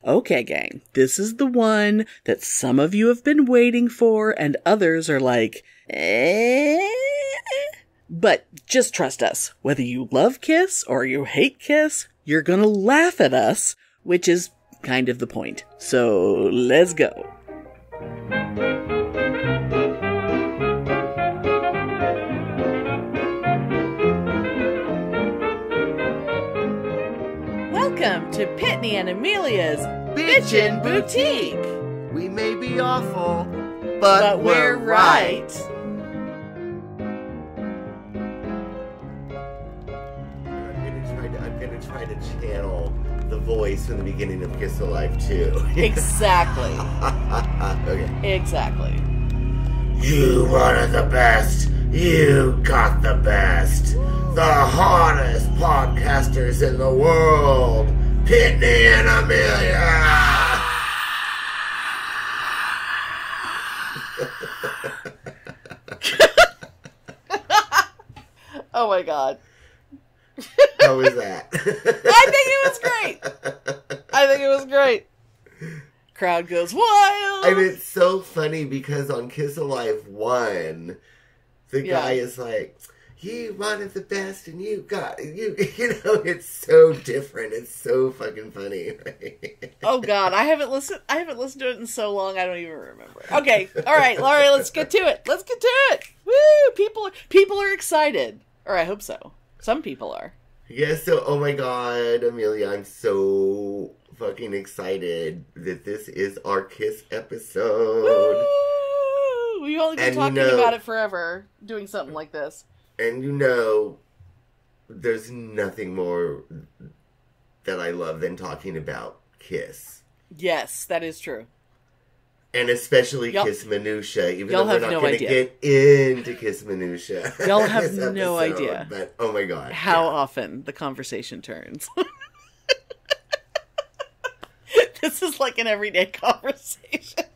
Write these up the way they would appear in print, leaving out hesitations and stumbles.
Okay, gang, this is the one that some of you have been waiting for and others are like, eh? But just trust us. Whether you love Kiss or you hate Kiss, you're gonna laugh at us, which is kind of the point. So, let's go. Welcome to Pitney and Amelia's Bitchin' Boutique. We may be awful, but we're right. I'm gonna try to channel the voice from the beginning of Kiss Alive too. Exactly. Okay. Exactly. You wanted the best. You got the best. The hottest podcasters in the world. Pitney and Amelia. Oh my god. How was that? I think it was great. Crowd goes wild. And it's so funny because on Kiss Alive 1, the guy is like, you wanted the best and you got you know, it's so different. It's so fucking funny. Right? Oh god, I haven't listened to it in so long I don't even remember. Okay, alright, Laurie, let's get to it. Woo! People are excited. Or I hope so. Some people are. Yeah, so oh my god, Amelia, I'm so fucking excited that this is our Kiss episode. Woo! We've only been talking about it forever, doing something like this. And there's nothing more that I love than talking about Kiss. Yes, that is true. And especially Kiss Minutia, even though we're not going to get into Kiss Minutia. Y'all have no idea. But, oh my god. How often the conversation turns. This is like an everyday conversation.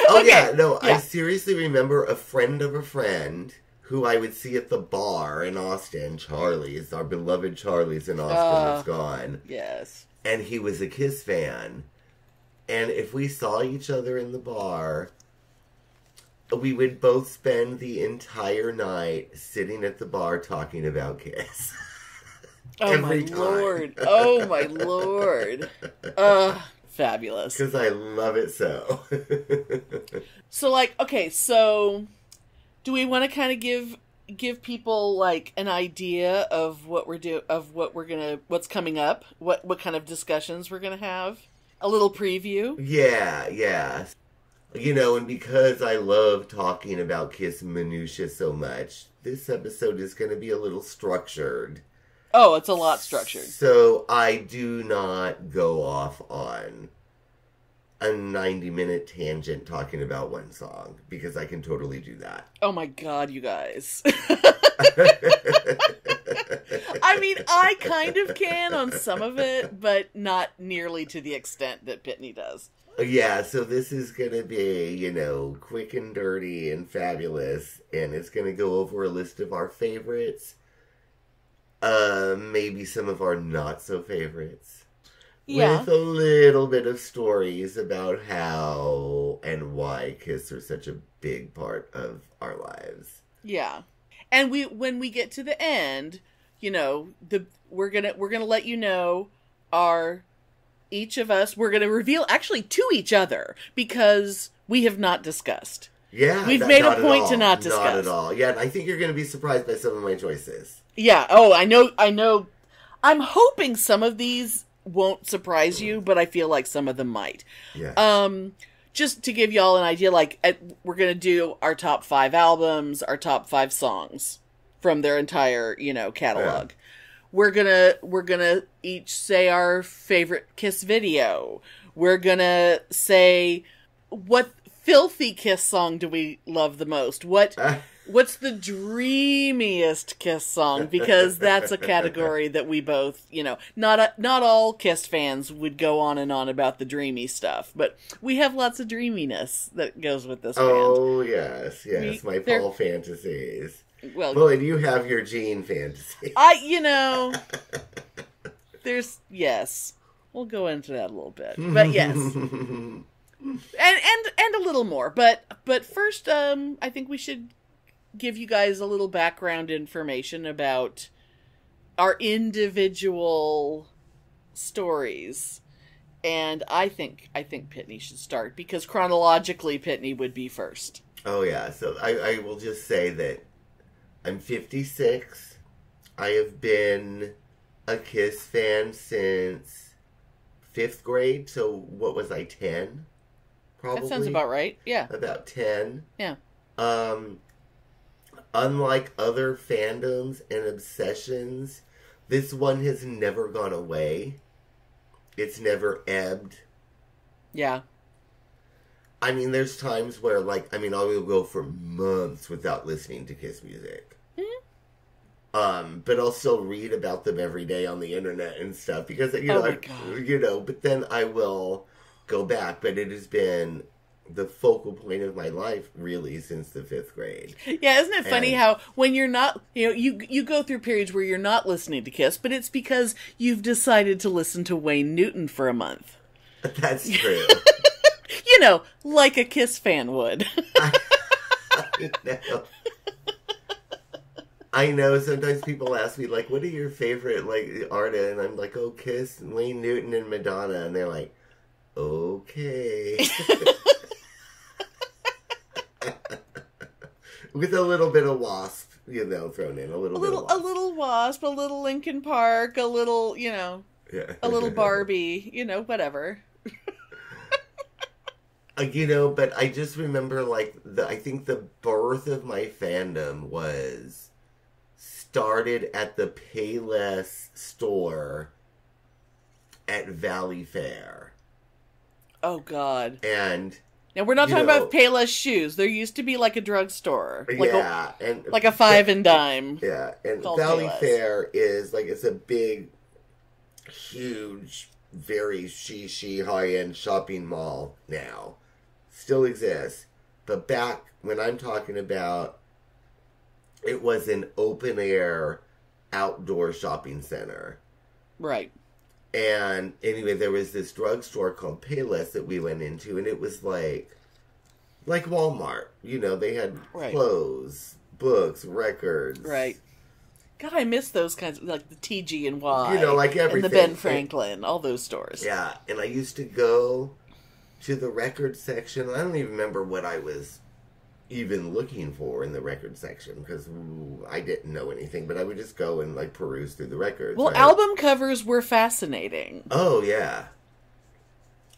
Oh okay. Yeah. I seriously remember a friend of a friend who I would see at the bar in Austin, Charlie's, our beloved Charlie's in Austin that's gone. Yes. And he was a Kiss fan. And if we saw each other in the bar, we would both spend the entire night sitting at the bar talking about Kiss. Oh my lord. Oh my lord. Fabulous. Because I love it so. So do we want to kind of give people like an idea of what's coming up, what kind of discussions we're gonna have? A little preview? Yeah. And because I love talking about Kiss Minutia so much, this episode is going to be a little structured. Oh, it's a lot structured. So I do not go off on a 90-minute tangent talking about one song, because I can totally do that. Oh my god, you guys. I mean, I kind of can on some of it, but not nearly to the extent that Pitney does. Yeah, so this is going to be, quick and dirty and fabulous, and it's going to go over a list of our favorites, maybe some of our not-so-favorites, with a little bit of stories about how and why Kiss are such a big part of our lives. Yeah. And when we get to the end, we're gonna let you know each of us, we're gonna reveal actually to each other, because we have not discussed. Yeah. We've made a point to not discuss. Not at all. Yeah, I think you're gonna be surprised by some of my choices. Yeah. Oh, I know. I'm hoping some of these won't surprise you, but I feel like some of them might. Yeah. Just to give y'all an idea, we're going to do our top 5 albums, our top 5 songs from their entire, catalog. Yeah. We're gonna each say our favorite Kiss video. We're gonna say what filthy Kiss song do we love the most? What's the dreamiest Kiss song? Because that's a category that we both, not all Kiss fans would go on and on about the dreamy stuff, but we have lots of dreaminess that goes with this band. Oh, yes, my Paul fantasies. Well, and you have your Gene fantasy. there's, yes. We'll go into that a little bit. But yes. and a little more. But first, I think we should give you guys a little background information about our individual stories. And I think Pitney should start, because chronologically Pitney would be first. Oh yeah, so I will just say that I'm 56. I have been a Kiss fan since 5th grade, so what was I, 10? Probably. That sounds about right, yeah. About 10. Yeah. Unlike other fandoms and obsessions, this one has never gone away. It's never ebbed. Yeah. I mean, there's times where, like, I will go for months without listening to Kiss music. Mm-hmm. But I'll still read about them every day on the internet and stuff, because, but then I will go back. But it has been the focal point of my life, really, since the 5th grade. Yeah, isn't it funny how when you're not, you go through periods where you're not listening to Kiss, but it's because you've decided to listen to Wayne Newton for a month. That's true. Like a Kiss fan would. I know. I know, sometimes people ask me, like, what are your favorite, like, artists? And I'm like, oh, Kiss, Wayne Newton, and Madonna. And they're like, okay. With a little bit of Wasp, thrown in. A little Wasp, a little Linkin Park, a little, a little Barbie, whatever. But I just remember, like, I think the birth of my fandom started at the Payless store at Valley Fair. Oh, God. And... Now, we're not talking about Payless shoes. There used to be, like, a drugstore. Like a 5 and dime. Yeah, and Valley Payless. Fair is, like, it's a big, huge, very high-end shopping mall now. Still exists. But back when I'm talking about, it was an open-air outdoor shopping center. Right. And anyway, there was this drugstore called Payless that we went into, and it was like Walmart. They had clothes, books, records. Right. God, I miss those kinds of, like the TG and Y. Like everything. And the Ben Franklin, all those stores. Yeah, and I used to go to the record section. I don't even remember what I was even looking for in the record section, because I didn't know anything, but I would just go and, like, peruse through the records. Well, album covers were fascinating. Oh, yeah.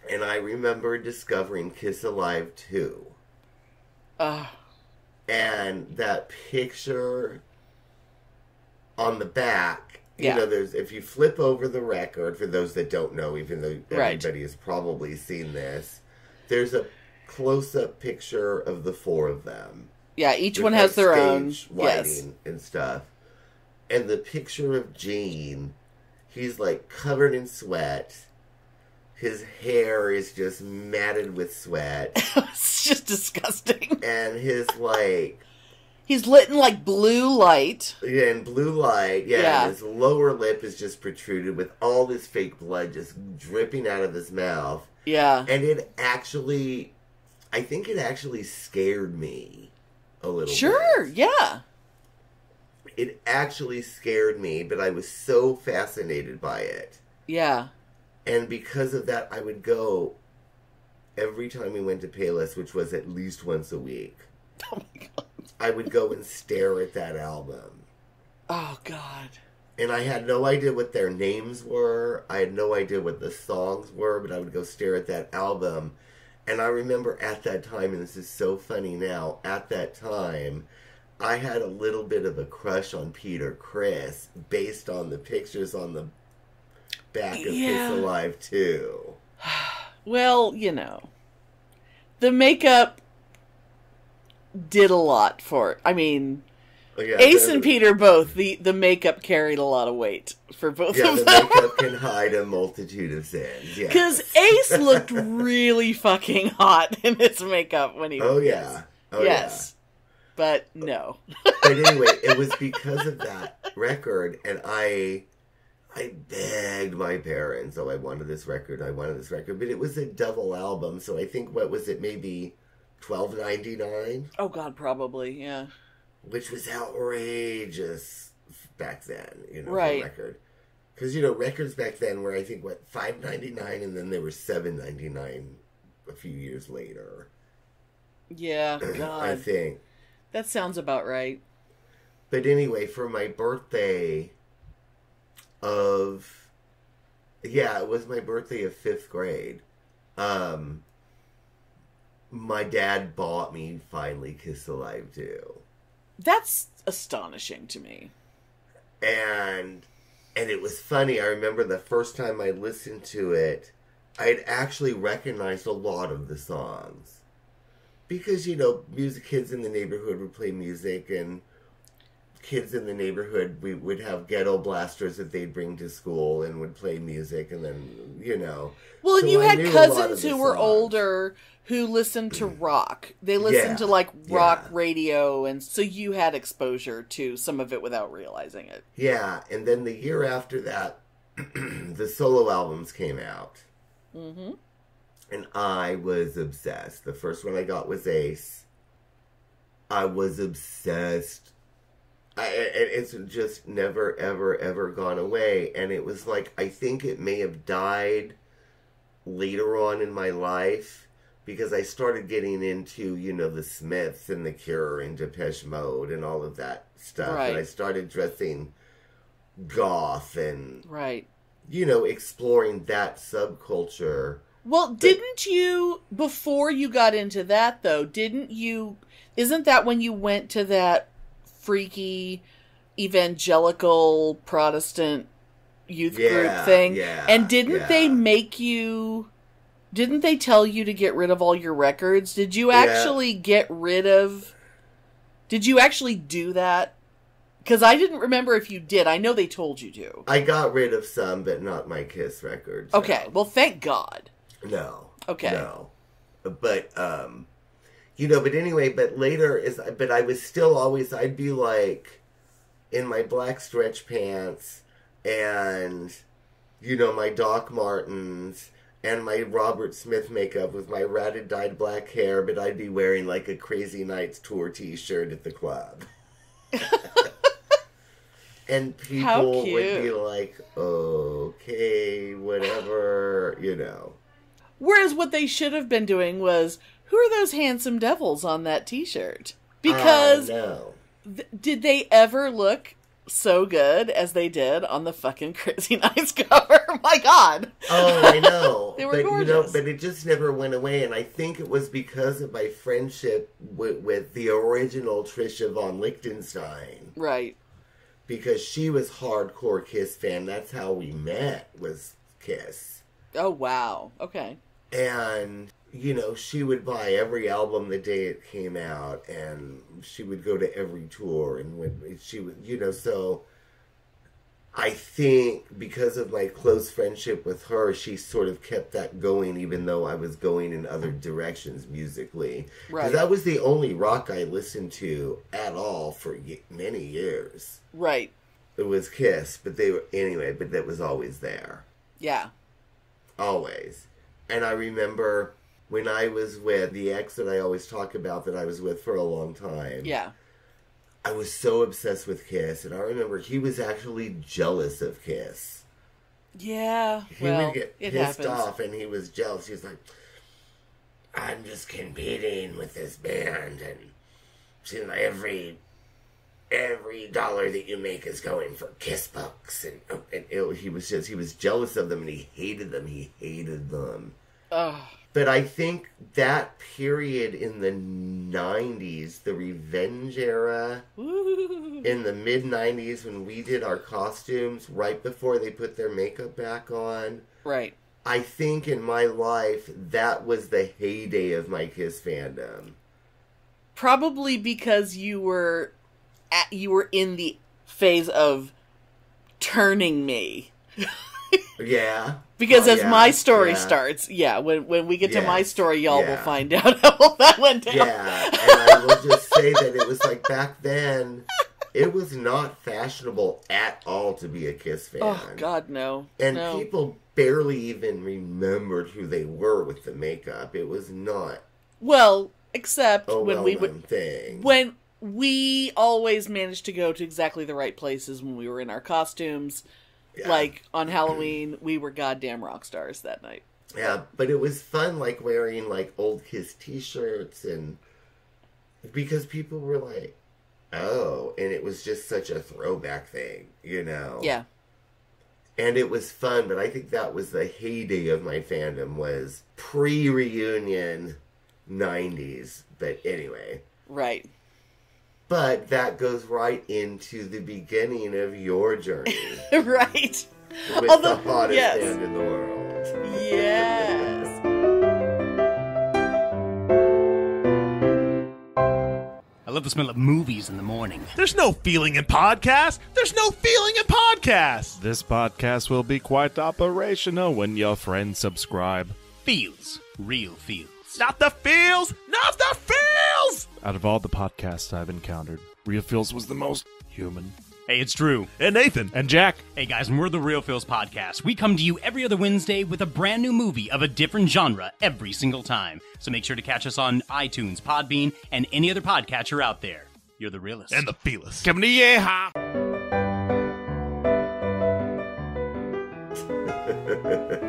And I remember discovering Kiss Alive 2. And that picture on the back, there's, if you flip over the record, for those that don't know, even though everybody has probably seen this, there's a close-up picture of the 4 of them. Yeah, each one has their own lighting and stuff. And the picture of Gene, he's, like, covered in sweat. His hair is just matted with sweat. It's just disgusting. And his, like... He's lit in, like, blue light. Yeah, in blue light. Yeah, and his lower lip is just protruded with all this fake blood just dripping out of his mouth. Yeah. And I think it actually scared me a little bit. Sure, yeah. It actually scared me, but I was so fascinated by it. Yeah. And because of that, I would go every time we went to Payless, which was at least once a week. Oh my God. I would go and stare at that album. Oh, God. And I had no idea what their names were. I had no idea what the songs were, but I would go stare at that album. And I remember at that time, and this is so funny now, at that time, I had a little bit of a crush on Peter Criss based on the pictures on the back of Kiss Alive 2. Well, the makeup did a lot for it. I mean, Ace and Peter both, the makeup carried a lot of weight for both of them. Yeah, the makeup can hide a multitude of sins. Because Ace looked really fucking hot in his makeup when he was... Oh, yeah. Oh, yes. Yeah. But no. But anyway, it was because of that record, and I I begged my parents, oh, I wanted this record, but it was a double album, so I think, what was it, maybe $12.99? Oh, God, probably, yeah. Which was outrageous back then, right. for a record. Because, records back then were, I think, $5.99, and then they were $7.99 a few years later. Yeah, God. I think. That sounds about right. But anyway, for my birthday it was my birthday of 5th grade. My dad bought me finally Kiss Alive 2. That's astonishing to me. And it was funny. I remember the first time I listened to it, I'd actually recognized a lot of the songs. Because, music kids in the neighborhood would play music, and kids in the neighborhood, we would have ghetto blasters that they'd bring to school and would play music, and then, Well, and so you I had knew cousins who were songs. Older who listened to rock. They listened to, rock radio, and so you had exposure to some of it without realizing it. Yeah, and then the year after that, the solo albums came out. Mm-hmm. And I was obsessed. The first one I got was Ace. I was obsessed. It's just never, ever, ever gone away. And it was like, I think it may have died later on in my life, because I started getting into, the Smiths and The Cure and Depeche Mode and all of that stuff. Right. And I started dressing goth and, right. Exploring that subculture. Well, didn't you, before you got into that, though, isn't that when you went to that freaky evangelical Protestant youth group thing? Yeah, and didn't they tell you to get rid of all your records? Did you actually did you actually do that? Because I didn't remember if you did. I know they told you to. I got rid of some, but not my Kiss records. Okay, well, thank God. No. Okay. No. But, but anyway, but later, but I was still always, I'd be like, in my black stretch pants, and, my Doc Martens, and my Robert Smith makeup with my ratted dyed black hair, but I'd be wearing like a Crazy Nights tour t-shirt at the club. And people would be like, okay, whatever, Whereas what they should have been doing was, who are those handsome devils on that t-shirt? Because did they ever look so good as they did on the fucking Crazy Nights cover? My God. Oh, I know. They were gorgeous. But it just never went away, and I think it was because of my friendship with the original Trisha von Lichtenstein. Right. Because she was hardcore Kiss fan. That's how we met, was Kiss. Oh, wow. Okay. And, she would buy every album the day it came out, and she would go to every tour, and when she would, so I think because of my close friendship with her, she sort of kept that going, even though I was going in other directions musically. Right. Because that was the only rock I listened to at all for many years. Right. It was Kiss, but that was always there. Yeah. Always. And I remember when I was with the ex that I always talk about that I was with for a long time. Yeah. I was so obsessed with Kiss, and I remember he was actually jealous of Kiss. Yeah, he would get pissed off, and he was jealous. He was like, I'm just competing with this band, and every dollar that you make is going for Kiss books, and he was jealous of them, and he hated them. Ugh. But I think that period in the 90s, the revenge era, in the mid-90s when we did our costumes, right before they put their makeup back on. Right. I think in my life, that was the heyday of my Kiss fandom. Probably because you were in the phase of turning me. Yeah. Because my story starts, when we get to my story, y'all will find out how that went down. Yeah, and I will just say that it was like back then, It was not fashionable at all to be a Kiss fan. Oh, God, no. And no. people barely even remembered who they were with the makeup. It was not well, except a when we would thing. When we always managed to go to exactly the right places when we were in our costumes. Yeah. Like, on Halloween, we were goddamn rock stars that night. Yeah, but it was fun, like, wearing, like, old Kiss t-shirts, and because people were like, oh, and it was just such a throwback thing, you know? Yeah. And it was fun, but I think that was the heyday of my fandom, was pre-reunion 90s. But anyway. Right. But that goes right into the beginning of your journey. Right. With the hottest band in the world. Yes. I love the smell of movies in the morning. There's no feeling in podcasts. There's no feeling in podcasts. This podcast will be quite operational when your friends subscribe. Feels. Real feels. Not the feels. Not the feels. Out of all the podcasts I've encountered, Real Feels was the most human. Hey, it's Drew. And Nathan. And Jack. Hey, guys, and we're the Real Feels Podcast. We come to you every other Wednesday with a brand new movie of a different genre every single time. So make sure to catch us on iTunes, Podbean, and any other podcatcher out there. You're the realest. And the feelest. Come to yeah.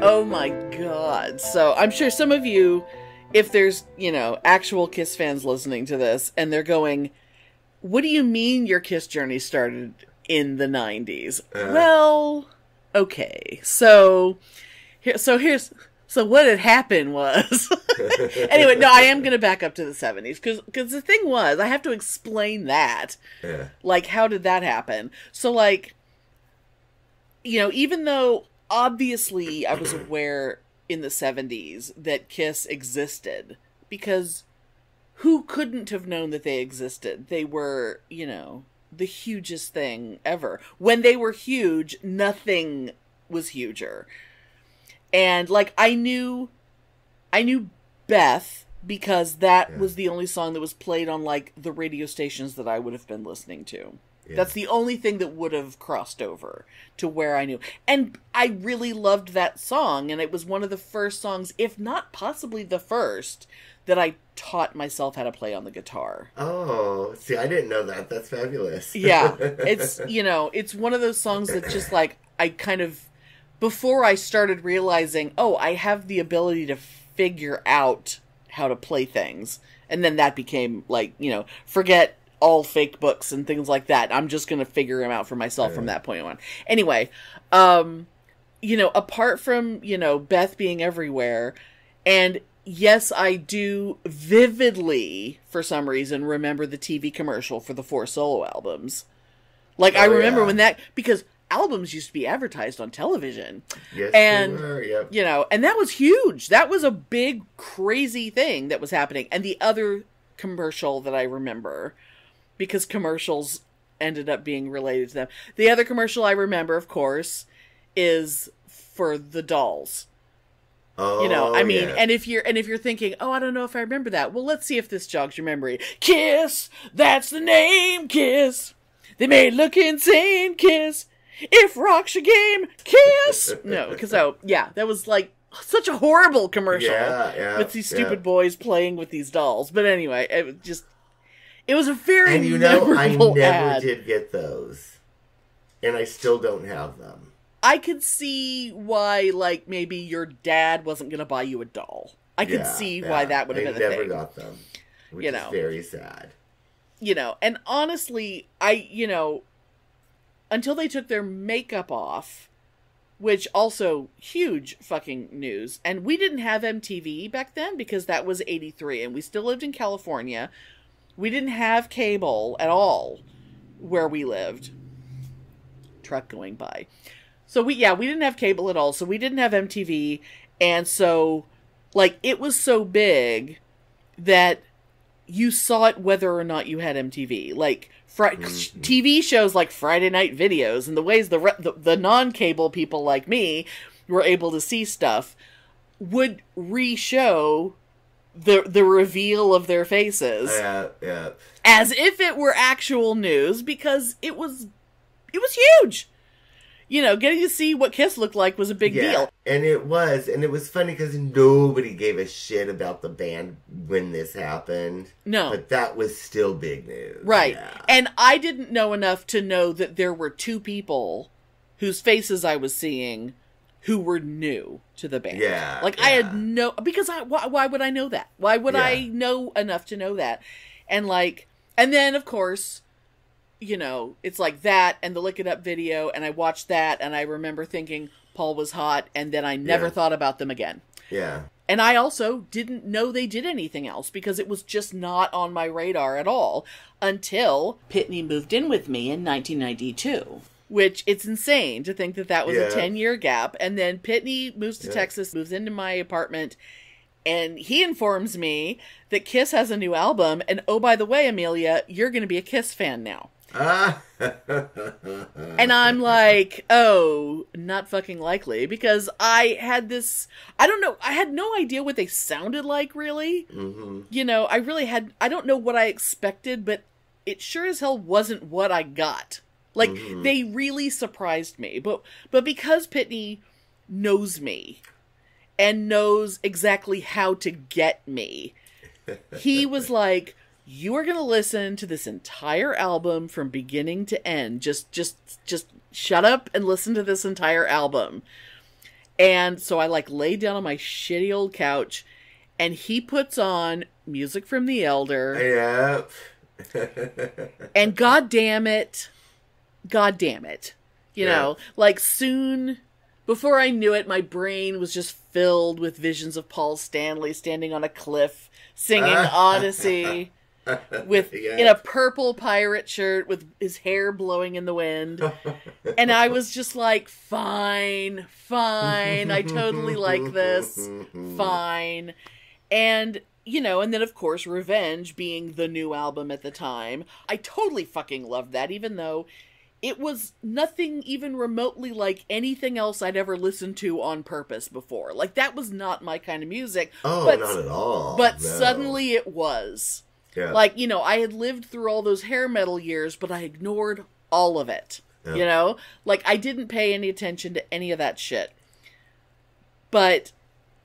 Oh my God. So I'm sure some of you, if there's, actual Kiss fans listening to this, and they're going, what do you mean your Kiss journey started in the 90s? Well, okay. So what had happened was... Anyway, no, I am going to back up to the 70s, because the thing was, I have to explain that. Yeah. Like, how did that happen? So, like, even though, obviously, I was aware in the 70s that Kiss existed, because... who couldn't have known that they existed? They were, the hugest thing ever. When they were huge, nothing was huger. And, like, I knew Beth because that was the only song that was played on, like, the radio stations that I would have been listening to. Yeah. That's the only thing that would have crossed over to where I knew. And I really loved that song, and it was one of the first songs, if not possibly the first, that I taught myself how to play on the guitar. Oh, see, I didn't know that. That's fabulous. Yeah, it's, it's one of those songs that just, like, I kind of, before I started realizing, oh, I have the ability to figure out how to play things. And then that became, like, forget all fake books and things like that. I'm just going to figure them out for myself from that point on. Anyway, apart from, Beth being everywhere, and yes, I do vividly, for some reason, remember the TV commercial for the 4 solo albums. Like, I remember when that, because albums used to be advertised on television. Yes, and, they were, yep. And that was huge. That was a big, crazy thing that was happening. And the other commercial that I remember, because commercials ended up being related to them. The other commercial I remember, of course, is for the dolls. Oh, and if you're thinking, oh, I don't know if I remember that. Well, let's see if this jogs your memory. Kiss, that's the name, Kiss. They may look insane, Kiss. If rock's your game, Kiss. No, because that was like such a horrible commercial with these stupid boys playing with these dolls. But anyway, it was a very memorable ad. Did get those, and I still don't have them. I could see why, like, maybe your dad wasn't going to buy you a doll. I could see why that would have been a thing. I never got them, which is very sad. And honestly, until they took their makeup off, which also, huge fucking news. And we didn't have MTV back then because that was 83, and we still lived in California. We didn't have cable at all where we lived. Truck going by. So we didn't have cable at all, so we didn't have MTV, and so, like, it was so big that you saw it whether or not you had MTV. Like, TV shows like Friday Night Videos, and the ways the non-cable people like me were able to see stuff, would re-show the reveal of their faces. Yeah. As if it were actual news, because it was huge. You know, getting to see what Kiss looked like was a big deal. And it was funny because nobody gave a shit about the band when this happened. No. But that was still big news. Right. Yeah. And I didn't know enough to know that there were two people whose faces I was seeing who were new to the band. Yeah. Like, I had no... Because why would I know that? Why would I know enough to know that? And, like... And then, of course... You know, it's like that and the Lick It Up video, and I watched that, and I remember thinking Paul was hot, and then I never thought about them again. Yeah. And I also didn't know they did anything else, because it was just not on my radar at all, until Pitney moved in with me in 1992. Which, it's insane to think that that was a 10-year gap, and then Pitney moves to Texas, moves into my apartment, and he informs me that Kiss has a new album, and oh, by the way, Amelia, you're going to be a Kiss fan now. And I'm like, oh, not fucking likely, because I had this, I don't know, I had no idea what they sounded like, really. Mm-hmm. You know, I don't know what I expected, but it sure as hell wasn't what I got. Like, they really surprised me, but because Pitney knows me, and knows exactly how to get me, he was like, you are going to listen to this entire album from beginning to end. Just shut up and listen to this entire album. And so I like laid down on my shitty old couch, and he puts on Music from the Elder. Yeah. And God damn it. You know, like soon, before I knew it, my brain was just filled with visions of Paul Stanley standing on a cliff singing Odyssey. In a purple pirate shirt with his hair blowing in the wind. And I was just like, fine, I totally like this, fine. And, you know, and then of course Revenge being the new album at the time, I totally fucking loved that, even though it was nothing even remotely like anything else I'd ever listened to on purpose before. Like, that was not my kind of music. Oh, not at all. But suddenly it was. Yeah. Like, you know, I had lived through all those hair metal years, but I ignored all of it. Yeah. You know? Like, I didn't pay any attention to any of that shit. But,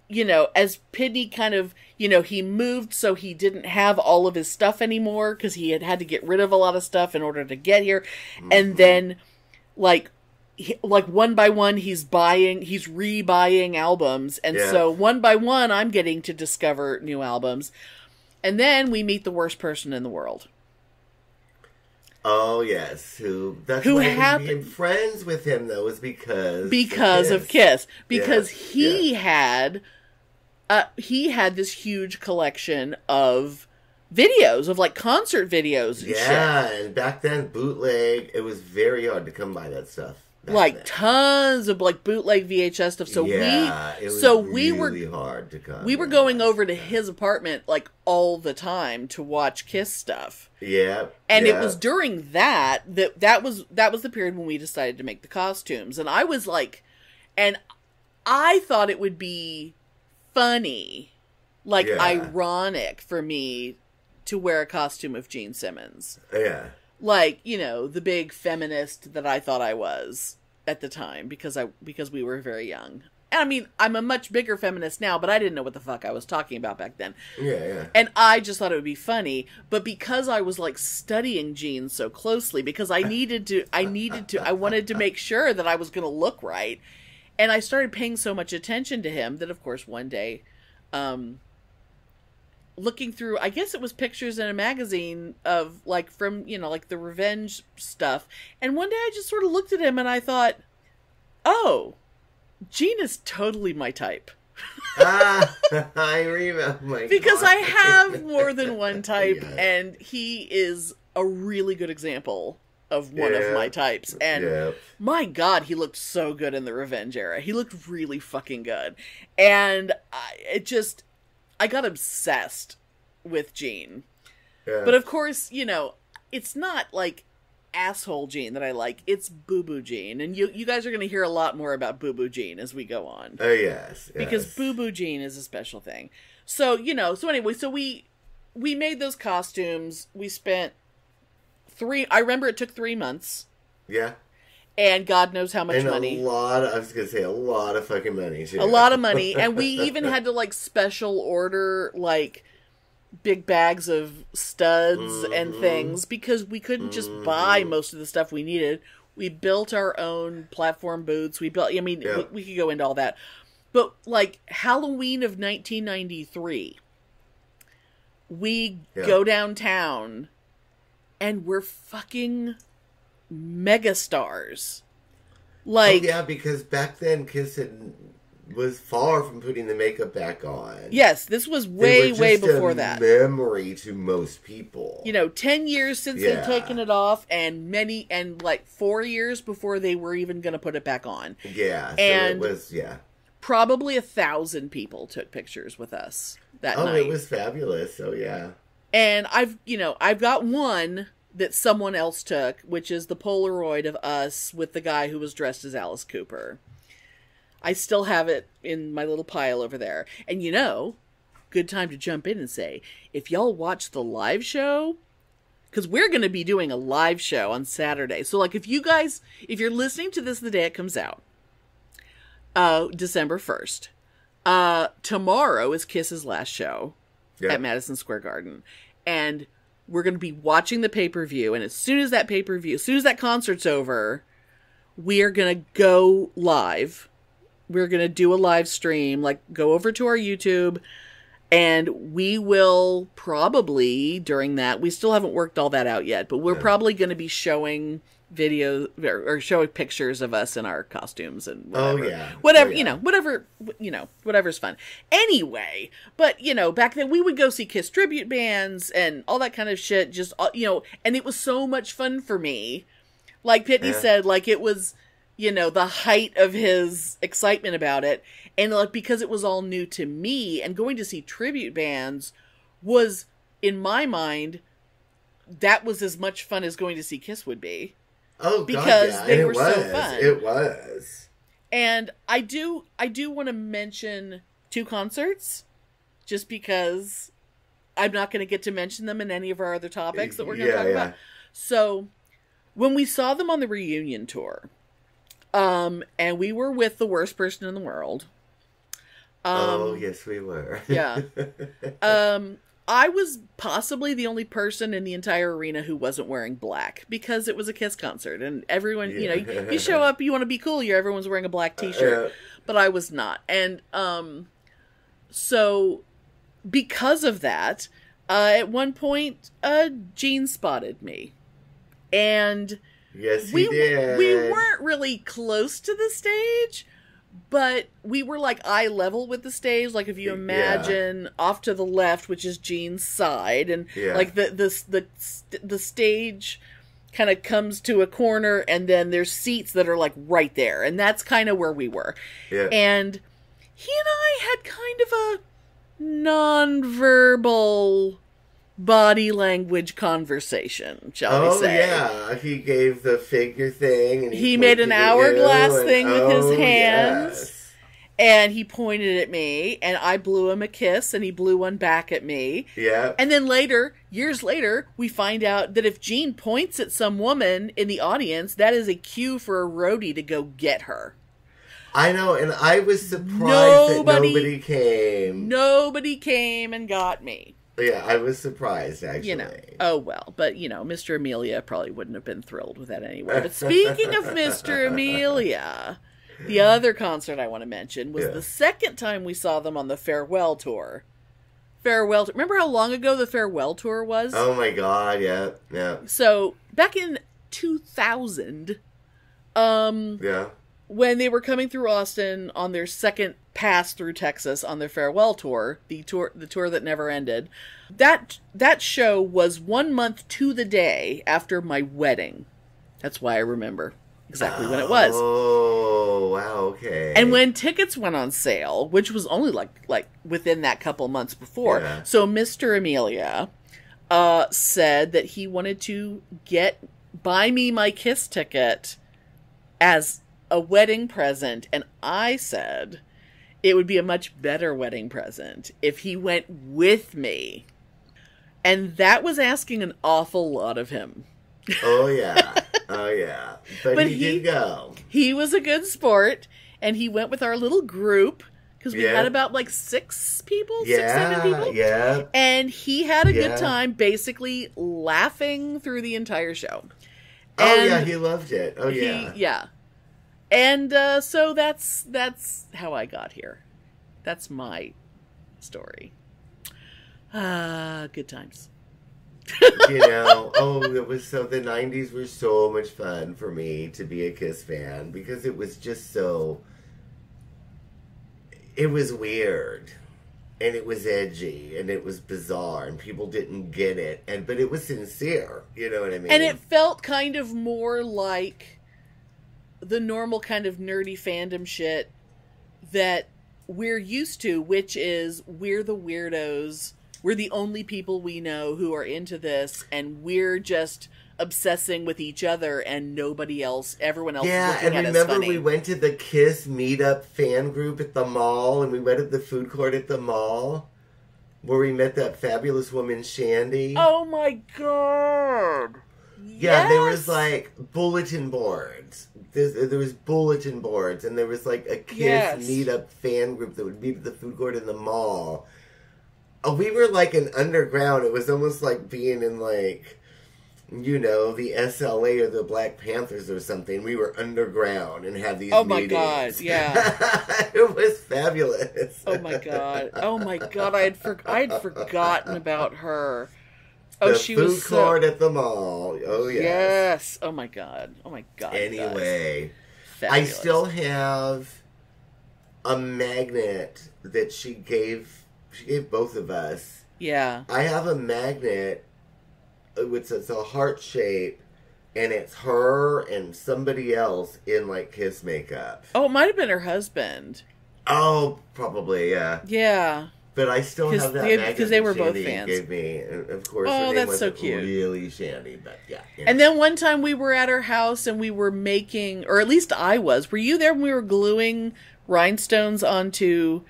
you know, as Pitney kind of, you know, he moved so he didn't have all of his stuff anymore, because he had to get rid of a lot of stuff in order to get here. Mm-hmm. And then, like one by one, he's rebuying albums. And so one by one, I'm getting to discover new albums. And then we meet the worst person in the world. Oh, yes. Who became friends with him, though, was because of Kiss. Because he had this huge collection of videos, of like concert videos and shit. Yeah, and back then, bootleg, it was very hard to come by that stuff. Like tons of like bootleg VHS stuff. So we were really hard to come. We were going over to his apartment like all the time to watch Kiss stuff. Yeah. And it was during that was the period when we decided to make the costumes. And I was like, and I thought it would be funny, like ironic for me to wear a costume of Gene Simmons. Yeah. Like, you know, the big feminist that I thought I was at the time, because we were very young. And I mean, I'm a much bigger feminist now, but I didn't know what the fuck I was talking about back then. Yeah. And I just thought it would be funny, but because I was like studying Gene so closely, because I wanted to make sure that I was going to look right. And I started paying so much attention to him that, of course, one day, looking through, I guess it was pictures in a magazine of like from, you know, like the Revenge stuff. And one day I just sort of looked at him and I thought, oh, Gene is totally my type. I remember. Because I have more than one type, and he is a really good example of one of my types. And my God, he looked so good in the Revenge era. He looked really fucking good. And I got obsessed with Gene. Yeah. But of course, you know, it's not like asshole Jean that I like. It's Boo Boo Jean. And you guys are going to hear a lot more about Boo Boo Jean as we go on. Oh, yes. Because Boo Boo Jean is a special thing. So, so anyway, we made those costumes. We spent I remember it took 3 months. Yeah. And God knows how much money. I was going to say a lot of fucking money, too. A lot of money. And we even had to, like, special order, like, big bags of studs and things because we couldn't just buy most of the stuff we needed. We built our own platform boots. We could go into all that. But, like, Halloween of 1993, we go downtown and we're fucking megastars. Like, because back then Kiss was far from putting the makeup back on. Yes, this was way before that. Memory to most people. 10 years since they'd taken it off, and 4 years before they were even going to put it back on. Yeah, so and it was, probably 1,000 people took pictures with us that night. Oh, it was fabulous. So yeah. And I've got one that someone else took, which is the Polaroid of us with the guy who was dressed as Alice Cooper. I still have it in my little pile over there. And good time to jump in and say, if y'all watch the live show, because we're going to be doing a live show on Saturday. So, like, if you're listening to this the day it comes out, December 1st, tomorrow is Kiss's last show at Madison Square Garden. And we're going to be watching the pay-per-view, and as soon as that concert's over, we are going to go live. We're going to do a live stream, like go over to our YouTube, and we will probably, during that, we still haven't worked all that out yet, but we're probably going to be showing videos or showing pictures of us in our costumes and whatever. Whatever's fun. Anyway, but back then we would go see Kiss tribute bands and all that kind of shit. Just and it was so much fun for me. Like Pitney said, like it was, the height of his excitement about it, and like because it was all new to me, and going to see tribute bands was, in my mind, that was as much fun as going to see Kiss would be. Oh, because God, they were so fun. It was. And I do want to mention 2 concerts, just because I'm not going to get to mention them in any of our other topics that we're going to talk about. So, when we saw them on the reunion tour, and we were with the worst person in the world. Yes, we were. Yeah. I was possibly the only person in the entire arena who wasn't wearing black, because it was a Kiss concert, and everyone, you show up, you want to be cool, everyone's wearing a black t-shirt, but I was not. And, so, because of that, at one point, Gene spotted me, and yes, he did. We weren't really close to the stage, but we were like eye level with the stage. Like if you imagine off to the left, which is Gene's side, and like the stage kind of comes to a corner, and then there's seats that are like right there, and that's kind of where we were. Yeah. And he and I had kind of a non-verbal body language conversation, shall we say. Oh, yeah. He gave the figure thing. And he made an hourglass thing with his hands. Yes. And he pointed at me, and I blew him a kiss, and he blew one back at me. Yeah. And then years later, we find out that if Gene points at some woman in the audience, that is a cue for a roadie to go get her. I know, and I was surprised that nobody came. Nobody came and got me. Yeah, I was surprised, actually. Oh well, but Mr. Amelia probably wouldn't have been thrilled with that anyway. But speaking of Mr. Amelia, the other concert I want to mention was the second time we saw them on the Farewell Tour. Remember how long ago the Farewell Tour was? Oh my God, yeah. So, back in 2000, when they were coming through Austin on their second pass through Texas on their Farewell Tour, the tour that never ended, that show was 1 month to the day after my wedding. That's why I remember exactly when it was. Oh, wow, okay. And when tickets went on sale, which was only like within that couple months before, so Mr. Amelia said that he wanted to get buy me my kiss ticket as a wedding present. And I said it would be a much better wedding present if he went with me. And that was asking an awful lot of him. Oh, yeah. Oh, yeah. But he did go. He was a good sport, and he went with our little group, because we had about, like, 6 people, 7 people. Yeah. And he had a good time, basically laughing through the entire show. Oh, yeah, he loved it. Oh, yeah. Yeah. And so that's how I got here. That's my story. Good times. You know, it was so, the 90s were so much fun for me to be a Kiss fan, because it was just so, it was weird, and it was edgy, and it was bizarre, and people didn't get it, but it was sincere, you know what I mean? And it felt kind of more like the normal kind of nerdy fandom shit that we're used to, which is we're the weirdos. We're the only people we know who are into this, and we're just obsessing with each other, and nobody else, everyone else is looking at us funny. Yeah, and remember we went to the Kiss meetup fan group at the mall, and we went to the food court at the mall, where we met that fabulous woman, Shandy. Oh my god! Yeah, there was, like, bulletin boards. There was bulletin boards, and there was, like, a Kiss meetup fan group that would meet at the food court in the mall. We were like an underground. It was almost like being in, like, you know, the SLA or the Black Panthers or something. We were underground and had these meetings. Oh my god, yeah. It was fabulous. Oh my god. Oh my god, I'd forgotten about her. Oh, she was food court at the mall. Oh, yes. Yes. Oh my god. Oh my god. Anyway, I still have a magnet that she gave both of us. Yeah. I have a magnet. It's a heart shape, and it's her and somebody else in, like, Kiss makeup. Oh, it might have been her husband. Oh, probably, yeah. Yeah. But I still have that magnet because they were Shandy both fans. Gave me. And of course, her name that's wasn't so cute. Really Shandy, but yeah. You know. And then one time we were at her house and we were making, or at least I was. Were you there when we were gluing rhinestones onto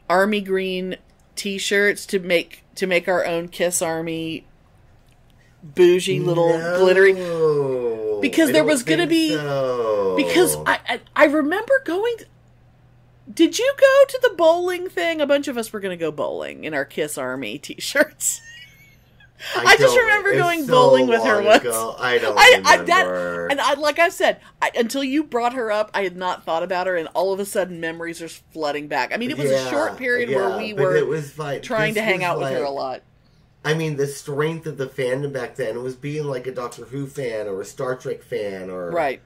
army green T-shirts to make our own Kiss Army bougie little glittery? Because there was going to be because I remember going. Did you go to the bowling thing? A bunch of us were going to go bowling in our Kiss Army T-shirts. I just remember going bowling with her once. I don't remember. Like I said, until you brought her up, I had not thought about her, and all of a sudden memories are flooding back. I mean, it was a short period where we were trying to hang out with her a lot. I mean, the strength of the fandom back then was being like a Doctor Who fan or a Star Trek fan or... Right.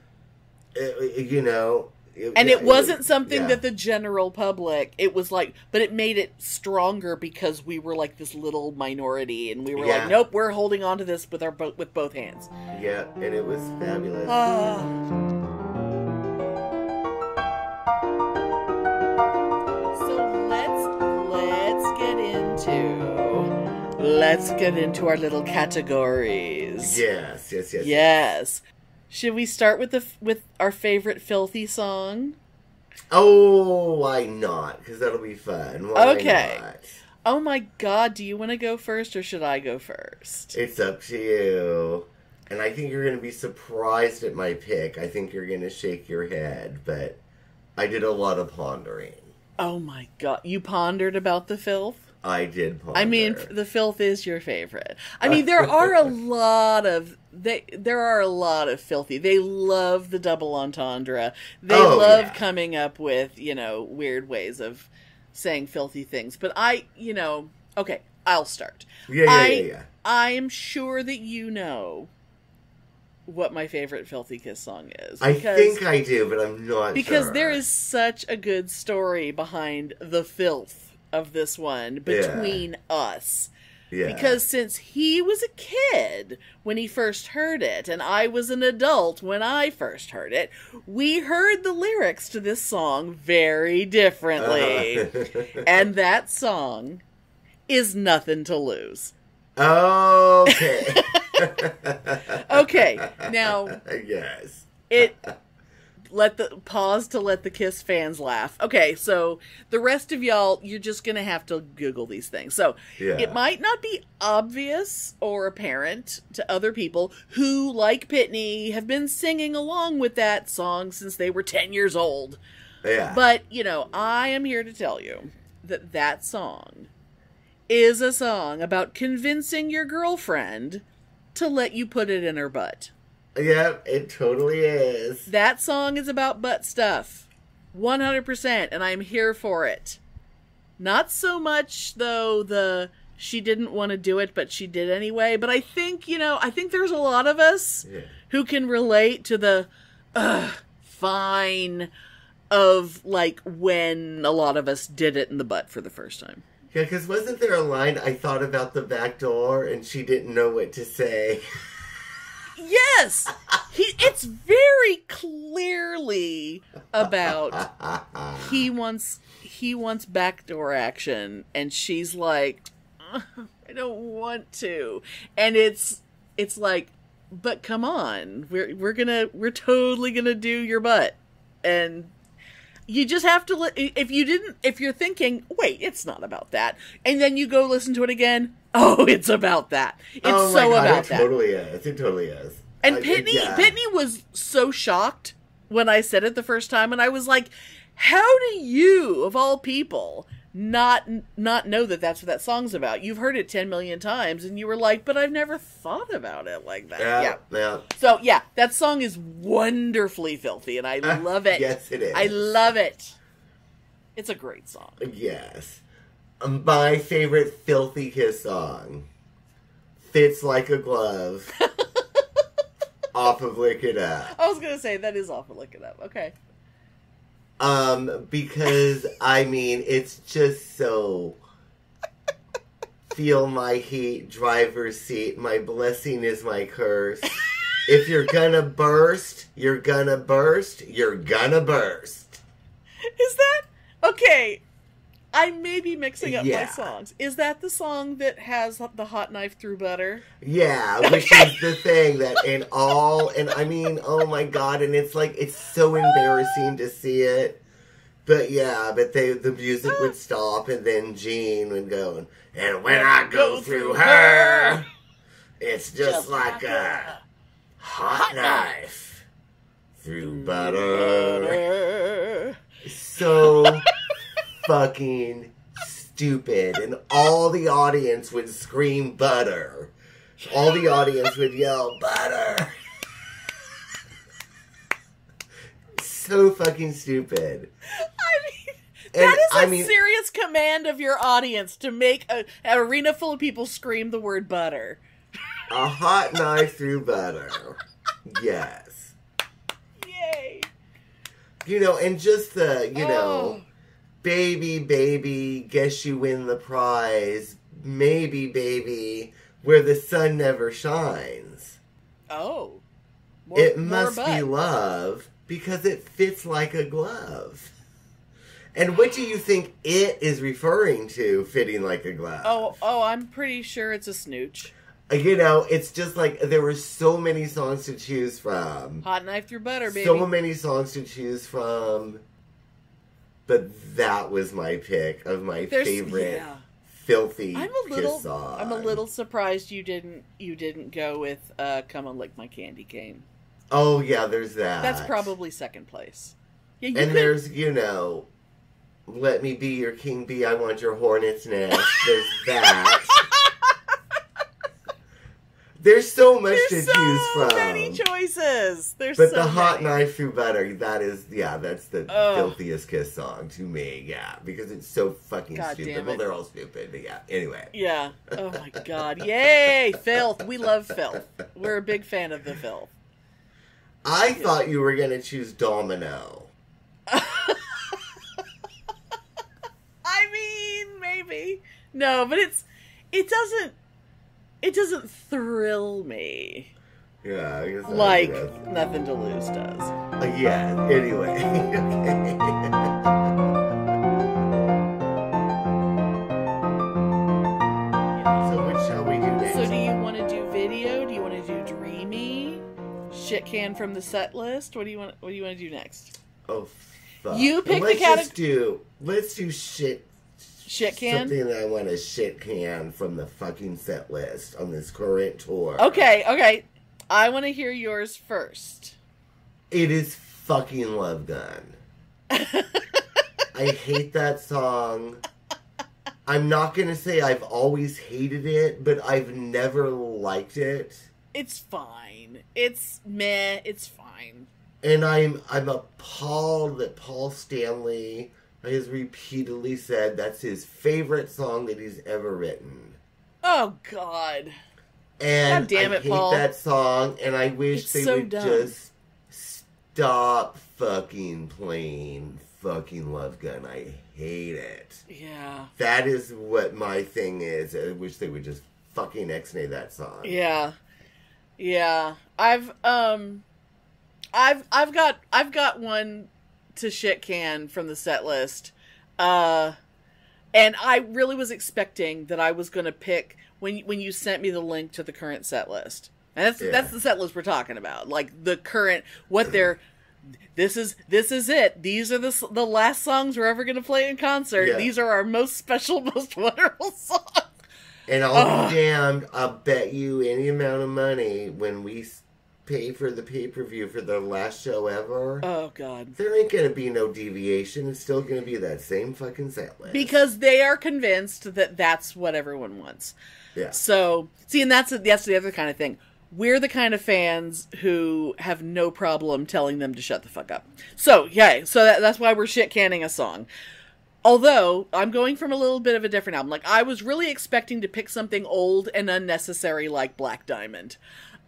You know... It wasn't something that the general public, it was like, but it made it stronger because we were like this little minority, and we were like, nope, we're holding on to this with with both hands. Yeah, and it was fabulous. So let's get into our little categories. Yes. Should we start with our favorite filthy song? Oh, why not? Because that'll be fun. Why not? Oh my god, do you want to go first or should I go first? It's up to you. And I think you're going to be surprised at my pick. I think you're going to shake your head, but I did a lot of pondering. Oh my god, you pondered about the filth? I did ponder. I mean, the filth is your favorite. I mean, there are a lot of filthy. They love the double entendre. They love coming up with, weird ways of saying filthy things. But okay, I'll start. Yeah. I'm sure that you know what my favorite Filthy Kiss song is. I think I do, but I'm not because sure. There is such a good story behind the filth of this one between us. Yeah. Because since he was a kid when he first heard it, and I was an adult when I first heard it, we heard the lyrics to this song very differently. And that song is Nothing to Lose. Okay. Okay, now Yes. let the Kiss fans laugh. Okay, so the rest of y'all, you're just gonna have to Google these things. So it might not be obvious or apparent to other people who, like Pitney, have been singing along with that song since they were 10 years old. Yeah. But, I am here to tell you that song is a song about convincing your girlfriend to let you put it in her butt. Yep, it totally is. That song is about butt stuff. 100%, and I'm here for it. Not so much, though, she didn't want to do it, but she did anyway. But I think, I think there's a lot of us who can relate to the fine of, like, when a lot of us did it in the butt for the first time. Yeah, because wasn't there a line, I thought about the back door, and she didn't know what to say? Yes! It's very clearly about he wants backdoor action, and she's like, I don't want to. And it's like, but come on, we're totally gonna do your butt. And you just have to if you're thinking, wait, it's not about that, and then you go listen to it again, oh, it's about that. It's about that. It totally is. And Pitney was so shocked when I said it the first time, and I was like, how do you, of all people, not know that that's what that song's about? You've heard it 10 million times, and you were like, but I've never thought about it like that. Yeah. So, that song is wonderfully filthy, and I love it. Yes, it is. I love it. It's a great song. Yes. My favorite filthy Kiss song, Fits Like a Glove, off of Lick It Up. I was going to say, that is off of Lick It Up. Okay. Because, it's just so feel my heat, driver's seat, my blessing is my curse. If you're gonna burst, you're gonna burst, you're gonna burst. Is that? Okay. I may be mixing up my songs. Is that the song that has the hot knife through butter? Yeah, which is the thing that oh my God, and it's like, it's so embarrassing to see it. But the music would stop, and then Gene would go, and when I go through her, it's just like a hot knife through butter. So fucking stupid. And all the audience would scream butter. All the audience would yell butter. So fucking stupid. That is a serious command of your audience to make an arena full of people scream the word butter. A hot knife through butter. Yes. Yay. And just the, baby, baby, guess you win the prize. Maybe, baby, where the sun never shines. Oh. It must be love because it fits like a glove. And what do you think it is referring to, fitting like a glove? Oh, I'm pretty sure it's a snooch. It's just like there were so many songs to choose from. Hot knife through butter, baby. So many songs to choose from. But that was my pick of my favorite filthy Kiss song. I'm a little surprised you didn't go with Come and Lick My Candy Cane. Oh yeah, there's that. That's probably second place. Yeah, there's Let Me Be Your King Bee, I Want Your Hornet's Nest. There's that. There's so much to choose from. There's so many choices. But the hot knife through butter, that's the filthiest Kiss song to me, because it's so fucking stupid. Well, they're all stupid, but anyway. Yeah. Oh my God. Yay, filth. We love filth. We're a big fan of the filth. I thought you were going to choose Domino. Maybe. No, but it doesn't thrill me. Yeah, I guess like Nothing to Lose does. Anyway. So what shall we do next? So do you want to do video? Do you want to shit can from the set list? What do you want to do next? Oh, fuck. You pick the category. Let's do shit. Shit can? Something that I want to shit can from the fucking set list on this current tour. Okay. I want to hear yours first. It is fucking Love Gun. I hate that song. I'm not going to say I've always hated it, but I've never liked it. It's fine. It's meh. It's fine. And I'm appalled that Paul Stanley has repeatedly said that's his favorite song that he's ever written. Oh, God. And God damn it, I hate Paul. that song, and I wish It's they so would dumb. just stop fucking playing fucking Love Gun. I hate it. Yeah. That is what my thing is. I wish they would just fucking X-nay that song. Yeah. I've got one to shit can from the set list. And I really was expecting that I was going to pick when you sent me the link to the current set list. And that's the set list we're talking about. Like the current this is it. These are the last songs we're ever going to play in concert. Yeah. These are our most special, most wonderful songs. And I'll be damned, I'll bet you any amount of money when we pay for the pay-per-view for their last show ever. Oh, God. There ain't going to be no deviation. It's still going to be that same fucking set list. Because they are convinced that that's what everyone wants. Yeah. So, see, and that's the other kind of thing. We're the kind of fans who have no problem telling them to shut the fuck up. So, yeah, so that's why we're shit canning a song. Although, I'm going from a little bit of a different album. Like, I was really expecting to pick something old and unnecessary like Black Diamond.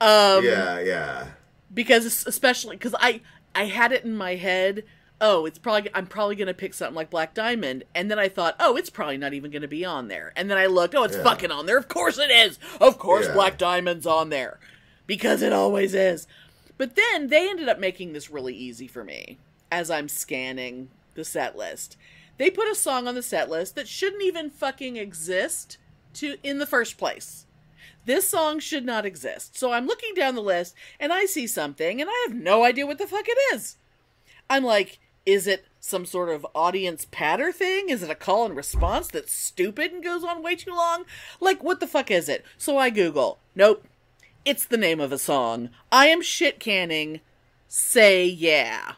Yeah. Because, especially, because I had it in my head, I'm probably going to pick something like Black Diamond. And then I thought, it's probably not even going to be on there. And then I looked, it's fucking on there. Of course it is. Of course Black Diamond's on there. Because it always is. But then they ended up making this really easy for me as I'm scanning the set list. They put a song on the set list that shouldn't even fucking exist in the first place. This song should not exist. So I'm looking down the list and I see something and I have no idea what the fuck it is. I'm like, is it some sort of audience patter thing? Is it a call and response that's stupid and goes on way too long? Like, what the fuck is it? So I Google. Nope. It's the name of a song. I am shit canning Say Yeah.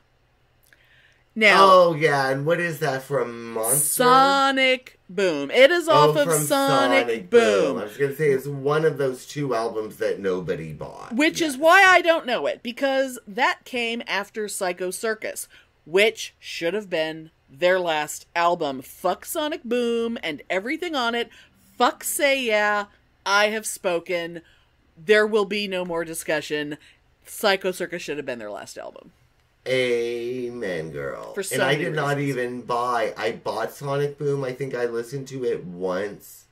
Now, and what is that from Monster? Sonic Boom. It is off of Sonic Boom. I was going to say it's one of those two albums that nobody bought. Which is why I don't know it, because that came after Psycho Circus, which should have been their last album. Fuck Sonic Boom and everything on it. Fuck Say Yeah. I have spoken. There will be no more discussion. Psycho Circus should have been their last album. Amen, girl. And I did not even buy. I bought Sonic Boom. I think I listened to it once.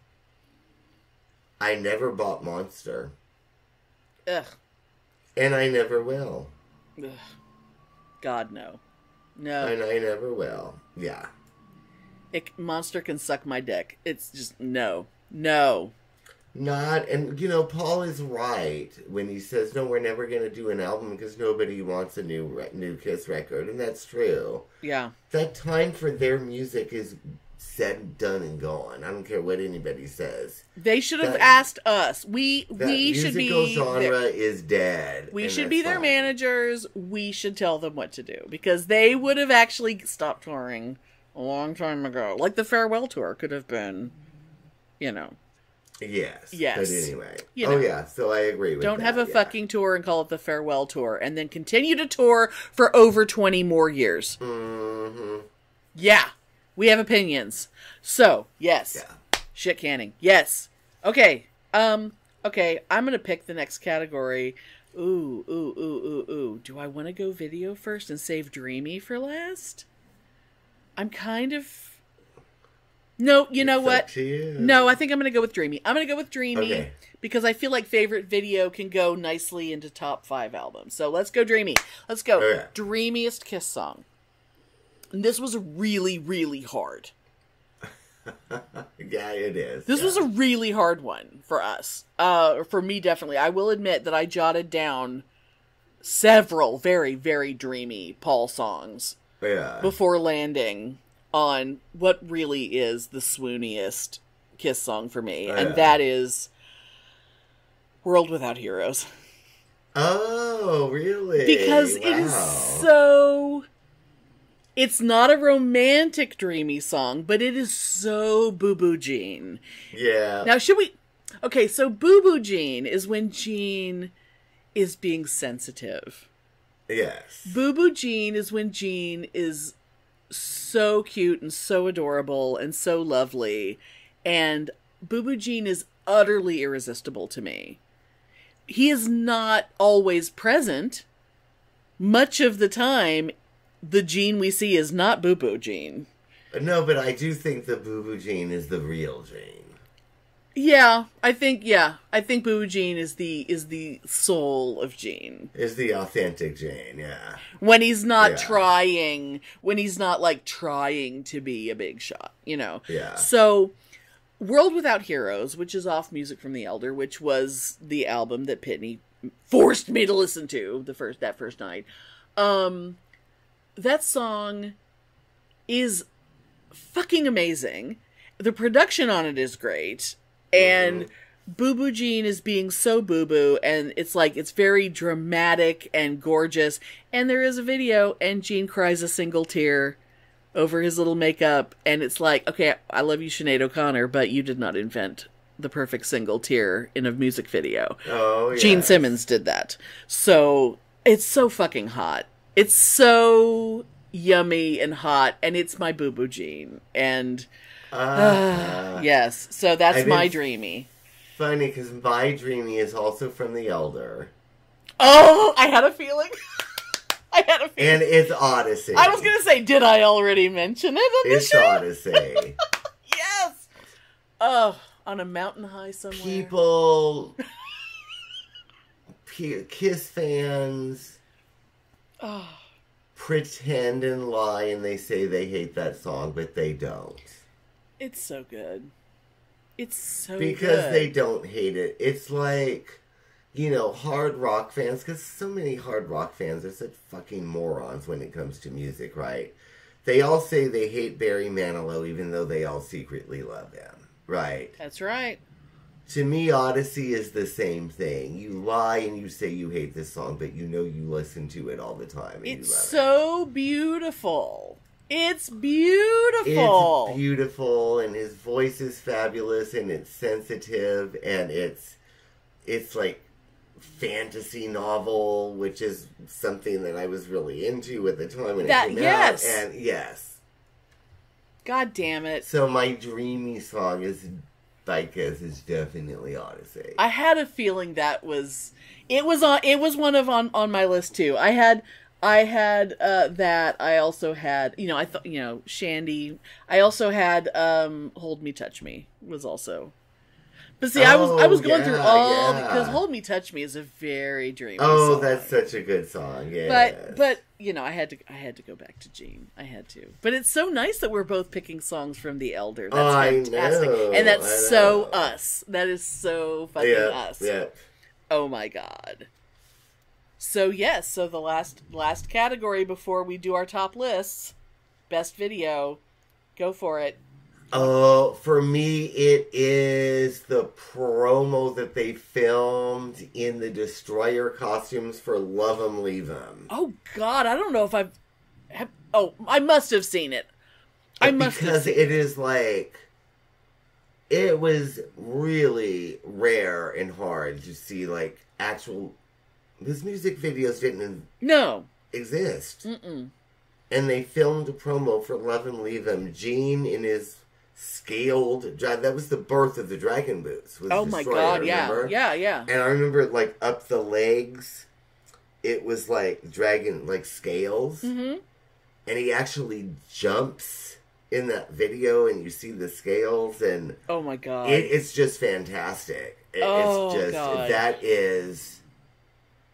I never bought Monster. Ugh. And I never will. Ugh. God, no. No. And I never will. Yeah. Monster can suck my dick. It's just, no. No. And Paul is right when he says, no, we're never going to do an album because nobody wants a new Kiss record. And that's true. Yeah. That time for their music is said, done, and gone. I don't care what anybody says. They should have asked us. We should be... musical genre is dead. We should be their managers. We should tell them what to do. Because they would have actually stopped touring a long time ago. Like the farewell tour could have been, Yes. Yes. But anyway. So I agree with that. Don't have a fucking tour and call it the farewell tour. And then continue to tour for over 20 more years. Mm-hmm. Yeah. We have opinions. So, yes. Yeah. Shit canning. Yes. Okay. Okay. I'm gonna pick the next category. Ooh. Do I want to go video first and save Dreamy for last? I'm kind of... No, you know what? No, I think I'm going to go with Dreamy. I'm going to go with Dreamy because I feel like favorite video can go nicely into top 5 albums. So let's go Dreamy. Let's go. Okay. Dreamiest Kiss song. And this was really, really hard. Yeah, it is. This was a really hard one for us. For me, definitely. I will admit that I jotted down several very, very dreamy Paul songs before landing on what really is the swooniest Kiss song for me. And that is World Without Heroes. Oh, really? Because it is so... It's not a romantic, dreamy song, but it is so Boo Boo Jean. Yeah. Now, should we... Okay, so Boo Boo Jean is when Jean is being sensitive. Yes. Boo Boo Jean is when Jean is so cute and so adorable and so lovely. And Boo Boo Jean is utterly irresistible to me. He is not always present. Much of the time, the Jean we see is not Boo Boo Jean. No, but I do think the Boo Boo Jean is the real Jean. Yeah, I think Boo Boo Jean is the soul of Jean. Is the authentic Jean, yeah. When he's not trying to be a big shot, you know. Yeah. So, World Without Heroes, which is off Music from the Elder, which was the album that Pitney forced me to listen to that first night. That song is fucking amazing. The production on it is great. And Boo Boo Jean is being so boo-boo, and it's very dramatic and gorgeous. And there is a video, and Jean cries a single tear over his little makeup, and it's like, okay, I love you, Sinead O'Connor, but you did not invent the perfect single tear in a music video. Oh, yeah. Gene Simmons did that. So, it's so fucking hot. It's so yummy and hot, and it's my Boo Boo Jean. And, yes, so that's my dreamy. Funny, because my dreamy is also from The Elder. Oh, I had a feeling. And it's Odyssey. I was going to say, did I already mention it on the show? It's Odyssey. Yes! Oh, on a mountain high somewhere. People... Kiss fans... pretend and lie and they say they hate that song, but they don't. It's so good. It's so because good. they don't hate it. It's like, you know, hard rock fans, because so many hard rock fans are such fucking morons when it comes to music, right? They all say they hate Barry Manilow, even though they all secretly love him, right? That's right. To me, Odyssey is the same thing. You lie and you say you hate this song, but you know you listen to it all the time. And it's you love so beautiful. It's beautiful. It's beautiful, and his voice is fabulous, and it's sensitive, and it's like fantasy novel, which is something that I was really into at the time when it came out. And yes. God damn it. So my dreamy song is definitely Odyssey. I had a feeling that was one of on my list too. I had that. I also had, I thought, Shandy. I also had Hold Me, Touch Me was also. But see, I was going through all because Hold Me, Touch Me is a very dreamy song. That's such a good song. Yeah. But I had to go back to Gene. I had to. But it's so nice that we're both picking songs from The Elder. That's fantastic. I know, and that's so us. That is so fucking us. Yeah. Oh my god. So yes, so the last category before we do our top lists, best video. Go for it. For me, it is the promo that they filmed in the Destroyer costumes for Love 'Em, Leave 'Em. Oh God, I don't know if I must have seen it. Because it is like, it was really rare and hard to see like actual. His music videos didn't exist. Mm-mm. And they filmed a promo for Love 'Em, Leave 'Em. Gene in his scaled, that was the birth of the Dragon Boots. Oh my God, remember? Yeah. And I remember, like, up the legs, it was like dragon, like scales. Mm-hmm. And he actually jumps in that video, and you see the scales, and oh my God, it's just fantastic. That is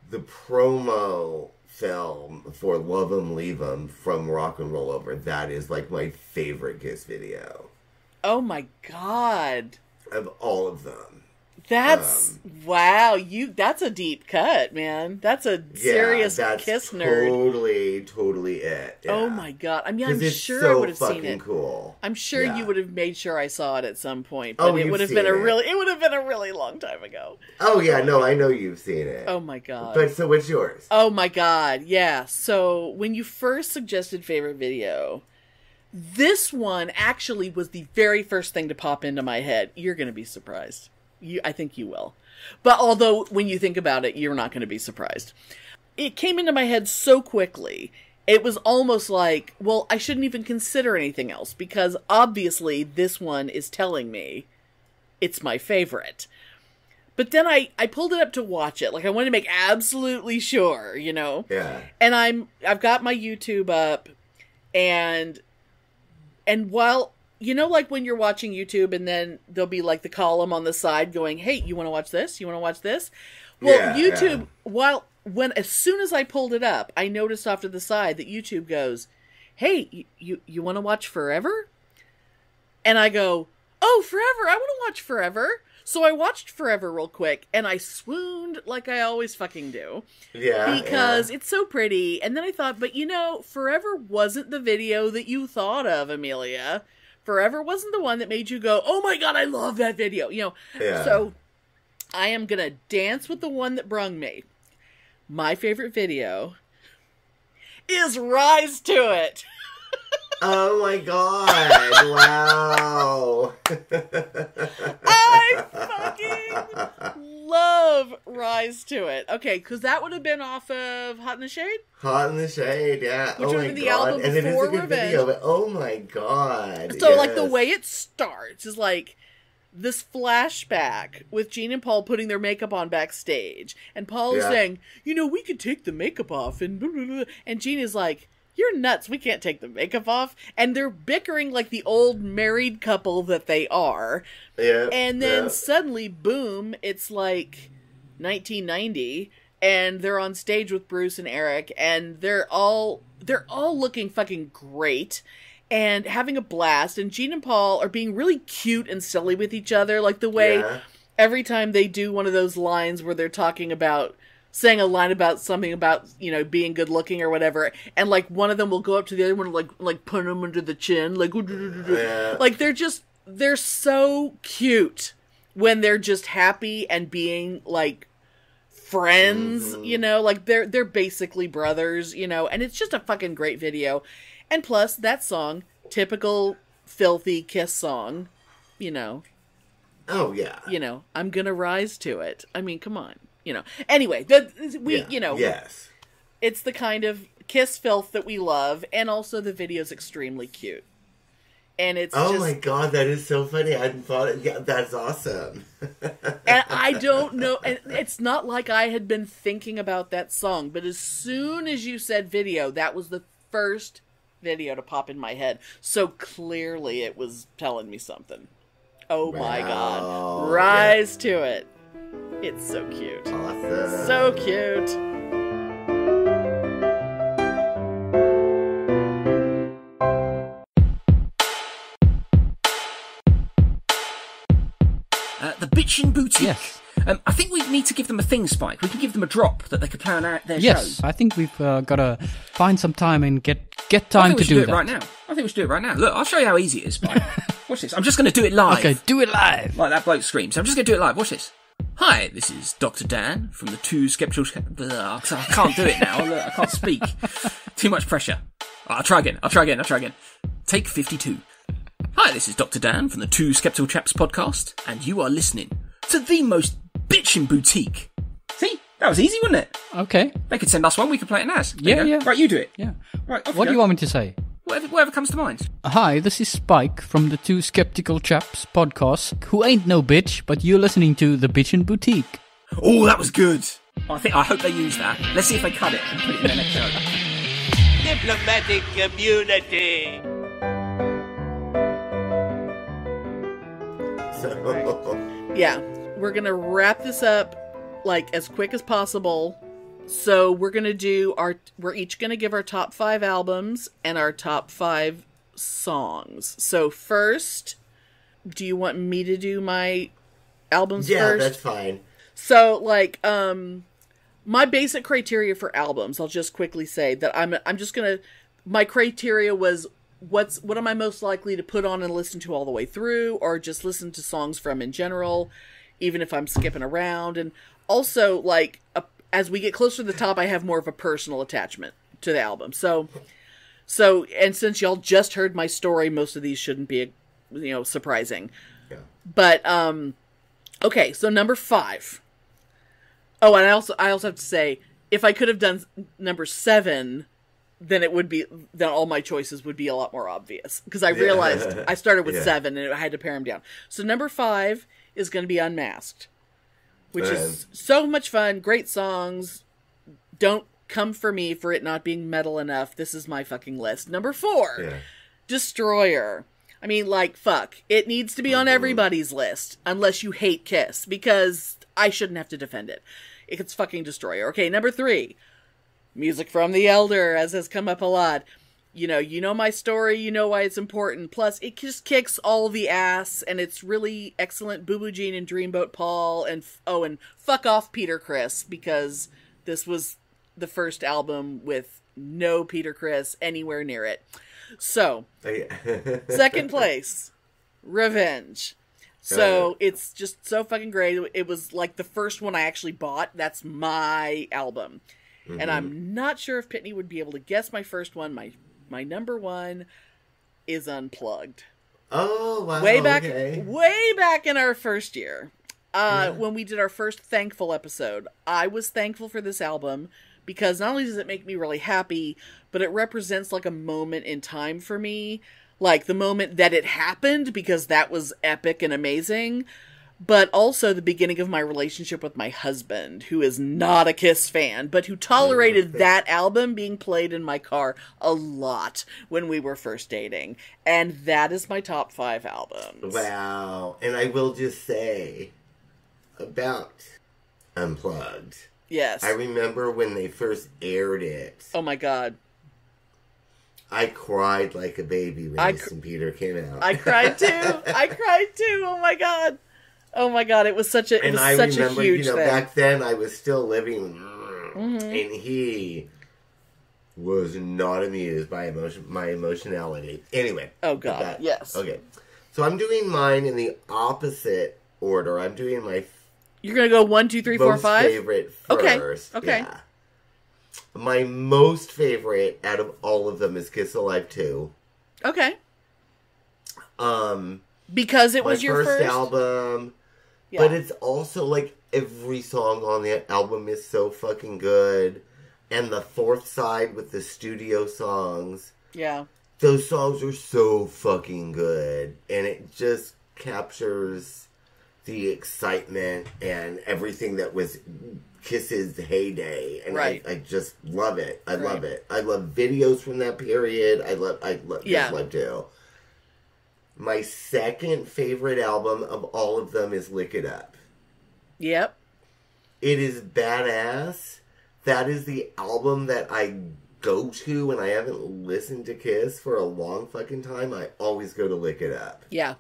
the promo film for Love 'Em, Leave 'Em from Rock and Roll Over. That is like my favorite Kiss video. Oh my God. Of all of them. Wow, that's a deep cut, man. That's a serious Kiss nerd. Totally it. Yeah. Oh my god. I mean, I'm sure so I would have seen it. Cool. I'm sure you would have made sure I saw it at some point, but it would have been it would have been a really long time ago. Oh yeah, no, I know you've seen it. Oh my god. But so what's yours? Oh my god. Yeah. So, when you first suggested favorite video, this one actually was the very first thing to pop into my head. You're going to be surprised. I think you will. But although, when you think about it, you're not going to be surprised. It came into my head so quickly. It was almost like, well, I shouldn't even consider anything else, because obviously this one is telling me it's my favorite. But then I pulled it up to watch it. Like, I wanted to make absolutely sure, you know? Yeah. And I've got my YouTube up, and while... You know, like when you're watching YouTube and then there'll be like the column on the side going, hey, you want to watch this? You want to watch this? Well, YouTube, as soon as I pulled it up, I noticed off to the side that YouTube goes, hey, you want to watch Forever? And I go, oh, Forever, I want to watch Forever. So I watched Forever real quick, and I swooned like I always fucking do. Yeah. Because it's so pretty. And then I thought, but you know, Forever wasn't the video that you thought of, Amelia. Forever wasn't the one that made you go, oh my god, I love that video. You know, So I am going to dance with the one that brung me. My favorite video is Rise to It. Oh my god, wow. I fucking love Rise to It. Okay, because that would have been off of Hot in the Shade? Hot in the Shade, yeah. Which would have been the album and before it is a good Revenge. video, but oh my god. So, like, the way it starts is like this flashback with Gene and Paul putting their makeup on backstage. And Paul is saying, you know, we could take the makeup off. And blah, blah, blah. And Gene is like, you're nuts, we can't take the makeup off. And they're bickering like the old married couple that they are. Yeah. And then suddenly, boom, it's like 1990, and they're on stage with Bruce and Eric, and they're all looking fucking great and having a blast. And Gene and Paul are being really cute and silly with each other, like the way every time they do one of those lines where they're talking about saying a line about something about, you know, being good looking or whatever, and like one of them will go up to the other one and like put them under the chin, like like they're so cute when they're just happy and being like friends, you know, like they're basically brothers, you know, and it's just a fucking great video. And plus that song, typical filthy Kiss song, you know. Oh yeah. You know, I'm gonna rise to it. I mean, come on. You know. Anyway, you know. Yes. It's the kind of Kiss filth that we love, and also the video's extremely cute. And it's my god, that is so funny. I hadn't thought it. Yeah, that's awesome. And I don't know, and it's not like I had been thinking about that song, but as soon as you said video, that was the first video to pop in my head. So clearly it was telling me something. Oh my god. Rise to it. It's so cute. Awesome. So cute. The Bitchin' Boutique. Yes. I think we need to give them a thing, Spike. We can give them a drop that they could plan out their yes, show. I think we've got to find some time and get time to do that. Right now. I think we should do it right now. Look, I'll show you how easy it is, Spike. Watch this. I'm just going to do it live. Okay, do it live. Like that bloke screams. I'm just going to do it live. Watch this. Hi, this is Dr. Dan from the Two Skeptical... I can't do it now. Look, I can't speak. Too much pressure. I'll try again. Take 52. Hi, this is Dr. Dan from the Two Skeptical Chaps podcast, and you are listening to the most bitchin' boutique. See? That was easy, wasn't it? Okay. They could send us one, we could play it as. Yeah. Right, you do it. Yeah. Right, what do you want me to say? Whatever comes to mind. Hi, this is Spike from the Two Skeptical Chaps podcast, who ain't no bitch, but you're listening to the Bitchin' Boutique. Oh, that was good. I hope they use that. Let's see if they cut it and put it in their next show. Diplomatic community. Yeah, we're gonna wrap this up like as quick as possible. So we're each gonna give our top 5 albums and our top 5 songs. So first, do you want me to do my albums first? Yeah, that's fine. So, like, my basic criteria for albums, I'll just quickly say that I'm just gonna, my criteria was what am I most likely to put on and listen to all the way through, or just listen to songs from in general, even if I'm skipping around. And also, like, as we get closer to the top, I have more of a personal attachment to the album. So, and since y'all just heard my story, most of these shouldn't be, surprising. Yeah. But, okay, so number 5. Oh, and I also have to say, if I could have done number 7, then all my choices would be a lot more obvious. Because I realized I started with 7 and I had to pare them down. So number 5 is going to be Unmasked, which is so much fun. Great songs. Don't come for me for it not being metal enough. This is my fucking list. Number 4, Destroyer. I mean, like, fuck. It needs to be on everybody's list, unless you hate Kiss, because I shouldn't have to defend it. It's fucking Destroyer. Okay, number 3, Music from the Elder, as has come up a lot. You know my story, you know why it's important. Plus, it just kicks all the ass, and it's really excellent. Boo Boo Jean and Dreamboat Paul, and fuck off Peter Criss, because this was the first album with no Peter Criss anywhere near it. So, second place, Revenge. So, it's just so fucking great. It was like the first one I actually bought. That's my album. Mm-hmm. And I'm not sure if Pitney would be able to guess my first one. My number 1 is Unplugged. Oh, wow. Way back in our first year. When we did our first Thankful episode, I was thankful for this album because not only does it make me really happy, but it represents like a moment in time for me. Like the moment that it happened, because that was epic and amazing. But also the beginning of my relationship with my husband, who is not a Kiss fan, but who tolerated that album being played in my car a lot when we were first dating. And that is my top 5 albums. Wow. And I will just say about Unplugged. Yes. I remember when they first aired it. Oh my God. I cried like a baby when St. Peter came out. I cried too. Oh my God. Oh my God, it was such a huge thing. Back then I was still living, and he was not amused by my emotionality. Anyway. Oh God, yes. Okay. So I'm doing mine in the opposite order. I'm doing my You're going to go 1, 2, 3, 4, 5? favorite first. Okay. Yeah. My most favorite out of all of them is Kiss Alive 2. Okay. Because it was your first album. Yeah. But it's also like every song on the album is so fucking good. And the fourth side with the studio songs. Yeah. Those songs are so fucking good. And it just captures the excitement and everything that was Kiss's heyday. And I just love it. I love it. I love videos from that period. I love Kiss Live too. My second favorite album of all of them is Lick It Up. Yep. It is badass. That is the album that I go to when I haven't listened to Kiss for a long fucking time. I always go to Lick It Up. Yeah.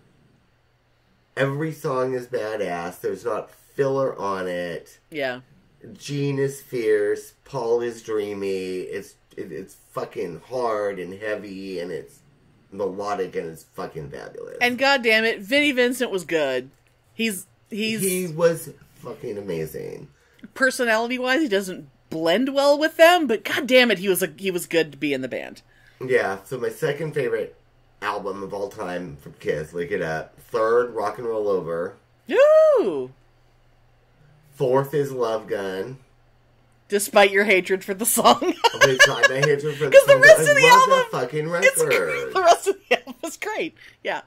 Every song is badass. There's not filler on it. Yeah. Gene is fierce. Paul is dreamy. It's fucking hard and heavy, and it's melodic, and it's fucking fabulous. And goddamn it, Vinnie Vincent was good. He was fucking amazing. Personality-wise, he doesn't blend well with them, but goddamn it, he was good to be in the band. Yeah. So my second favorite album of all time from Kiss, Lick It Up. Third, Rock and Roll Over. Ooh. Fourth is Love Gun. Despite your hatred for the song. Despite my hatred for the song. Because the rest of the album, that fucking record. The rest of the album was great. Yeah.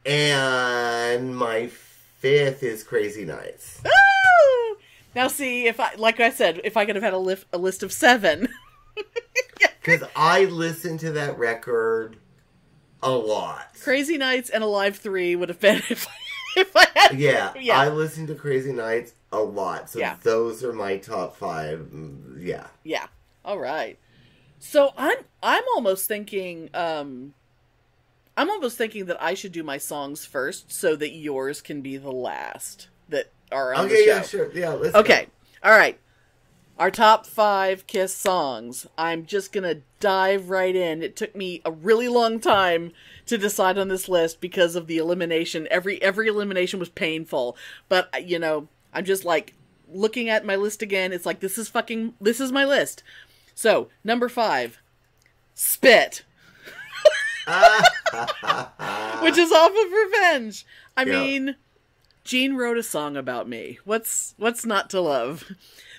And my fifth is Crazy Nights. Ooh! Now see, like I said, if I could have had a list of 7. Because I listened to that record a lot. Crazy Nights and Alive 3 would have been if I had. Yeah, I listened to Crazy Nights a lot. So those are my top 5. Yeah. Yeah. All right. So I'm almost thinking that I should do my songs first so that yours can be the last. that are on the Okay, show. yeah, sure. Yeah, let's Okay. All right. Our top 5 Kiss songs. I'm just going to dive right in. It took me a really long time to decide on this list because of the elimination. Every elimination was painful. But, I'm just like looking at my list again. It's like, this is my list. So, number 5, Spit. Which is off of Revenge. I mean, Gene wrote a song about me. What's not to love?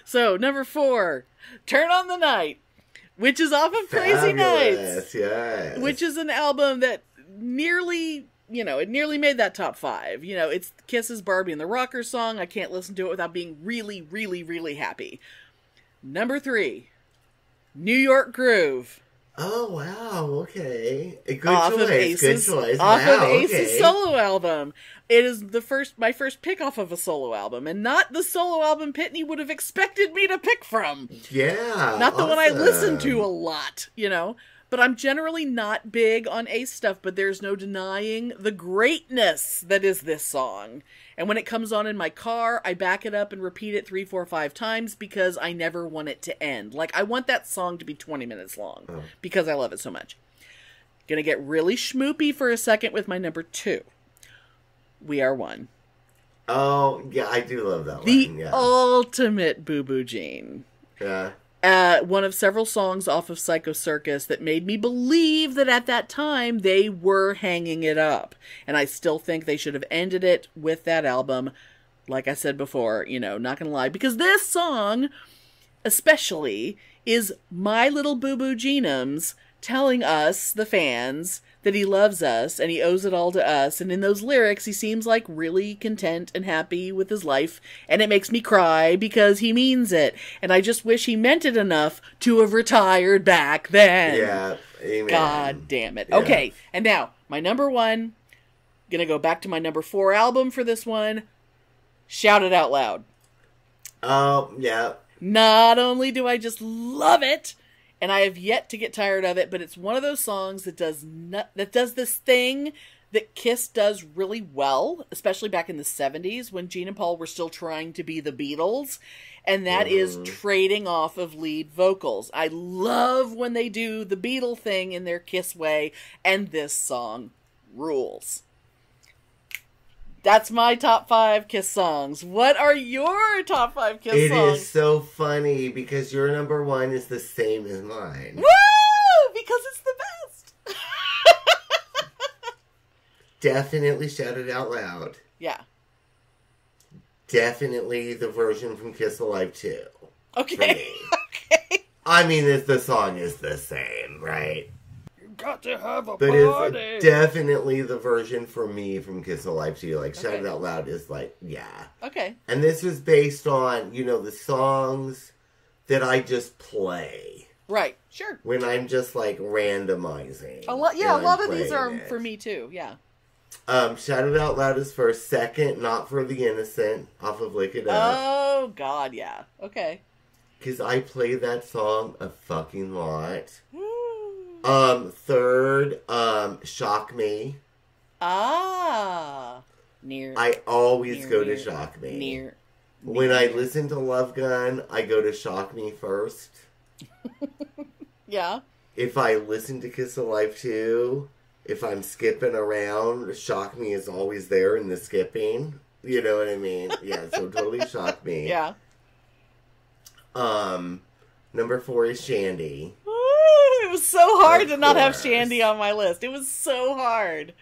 So, number 4, Turn on the Night, which is off of Crazy Nights. Yes. Which is an album that nearly made that top 5. It's Kiss's Barbie and the Rocker song. I can't listen to it without being really, really, really happy. Number 3, New York Groove. Oh, wow, okay. Good Off choice, of Ace's, good choice. Off Wow, of Ace's okay. solo album. It is my first pick off of a solo album, and not the solo album Pitney would have expected me to pick from. Yeah, Not the one I listen awesome. to a lot, But I'm generally not big on Ace stuff, but there's no denying the greatness that is this song. And when it comes on in my car, I back it up and repeat it 3, 4, 5 times because I never want it to end. Like, I want that song to be 20 minutes long because I love it so much. Gonna get really schmoopy for a second with my number 2. We Are One. Oh, yeah, I do love that The one. Yeah. ultimate Boo Boo Gene. Yeah. One of several songs off of Psycho Circus that made me believe that at that time they were hanging it up. And I still think they should have ended it with that album. Like I said before, not gonna lie. Because this song, especially, is my little Boo Boo Genums telling us, the fans, that he loves us and he owes it all to us. And in those lyrics, he seems like really content and happy with his life. And it makes me cry because he means it. And I just wish he meant it enough to have retired back then. Yeah. Amen. God damn it. Yeah. Okay. And now, my number 1, gonna go back to my number 4 album for this one. Shout It Out Loud. Oh, yeah. Not only do I just love it, and I have yet to get tired of it, but it's one of those songs that does this thing that Kiss does really well, especially back in the 70s when Gene and Paul were still trying to be the Beatles, and that is trading off of lead vocals. I love when they do the Beatle thing in their Kiss way, and this song rules. That's my top 5 Kiss songs. What are your top 5 Kiss songs? It is so funny because your number 1 is the same as mine. Woo! Because it's the best. Definitely Shout It Out Loud. Yeah. Definitely the version from Kiss Alive 2. Okay. Okay. I mean, the song is the same, right? Got to have a But party. it's definitely the version for me from Kiss Alive 2. Like, Shout It Out Loud is like, yeah. Okay. And this is based on, the songs that I just play. Right. Sure. When I'm just, like, randomizing. A lot of these are playing it. for me too. Yeah. Shout It Out Loud is for Second, Not for the Innocent, off of Lick It Up. Oh, God, yeah. Okay. Because I play that song a fucking lot. Woo. Third, Shock Me. Ah. Near. I always near, go near, to Shock Me. Near. When I listen to Love Gun, I go to Shock Me first. Yeah. If I listen to Kiss Alive 2, if I'm skipping around, Shock Me is always there in the skipping. You know what I mean? Yeah, so totally Shock Me. Yeah. Number 4 is Shandy. Woo, it was so hard Of to not have course. Shandy on my list. It was so hard.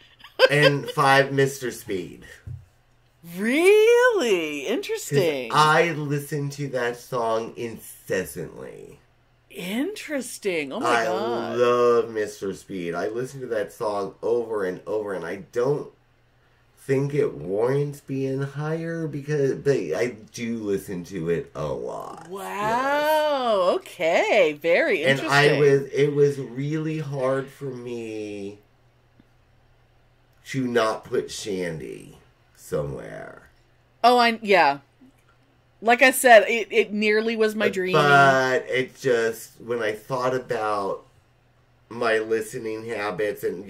And 5, Mr. Speed. Really? 'Cause Interesting. I listen to that song incessantly. Interesting. Oh my I God. love Mr. Speed. I listen to that song over and over, and I don't think it warrants being higher but I do listen to it a lot. Wow. Okay. Very Yes. interesting. And it was really hard for me to not put Shandy somewhere. Oh, yeah. Like I said, it nearly was my dream. But it just, when I thought about my listening habits, and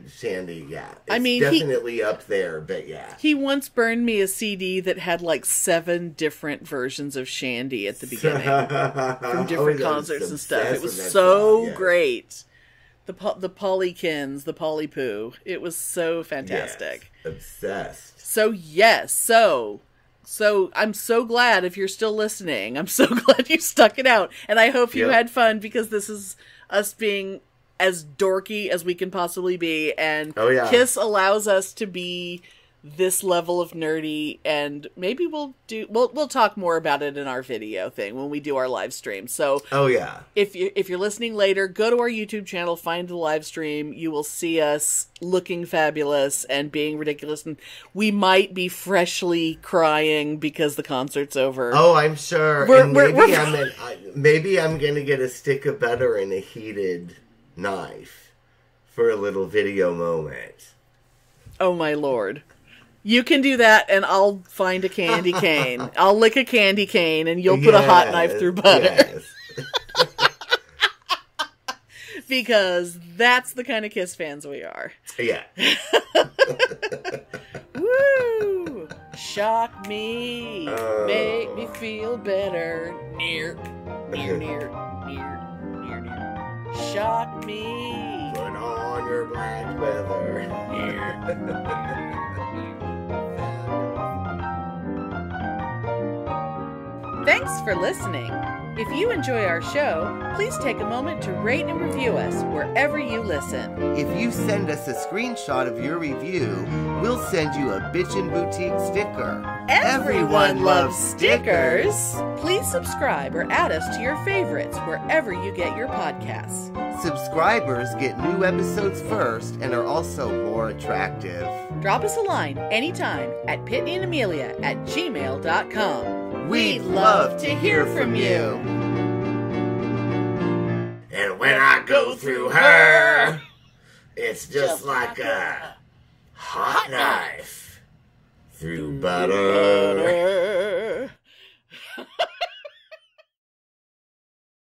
Shandy, it's I mean, definitely up there, but yeah. He once burned me a CD that had like 7 different versions of Shandy at the beginning from different concerts and stuff. It was so great. The Pollykins, the Polly Poo. It was so fantastic. Yes, obsessed. So yes, so I'm so glad if you're still listening. I'm so glad you stuck it out, and I hope you had fun, because this is us being as dorky as we can possibly be, and Kiss allows us to be this level of nerdy, and maybe we'll talk more about it in our video thing when we do our live stream. So if you're listening later, go to our YouTube channel, find the live stream. You will see us looking fabulous and being ridiculous, and we might be freshly crying because the concert's over. Oh, I'm sure. Maybe I'm gonna get a stick of butter and a heated knife for a little video moment. Oh my lord. You can do that, and I'll find a candy cane. I'll lick a candy cane, and you'll put a hot knife through butter. Yes. Because that's the kind of Kiss fans we are. Yeah. Woo! Shock me. Make me feel better. Near. Shock me. Put on your black leather. Thanks for listening. If you enjoy our show, please take a moment to rate and review us wherever you listen. If you send us a screenshot of your review, we'll send you a Bitchin' Boutique sticker. Everyone loves stickers. Please subscribe or add us to your favorites wherever you get your podcasts. Subscribers get new episodes first and are also more attractive. Drop us a line anytime at PitneyandAmelia@gmail.com. We'd love to hear from you. And when I go through her, it's just like a hot knife through butter.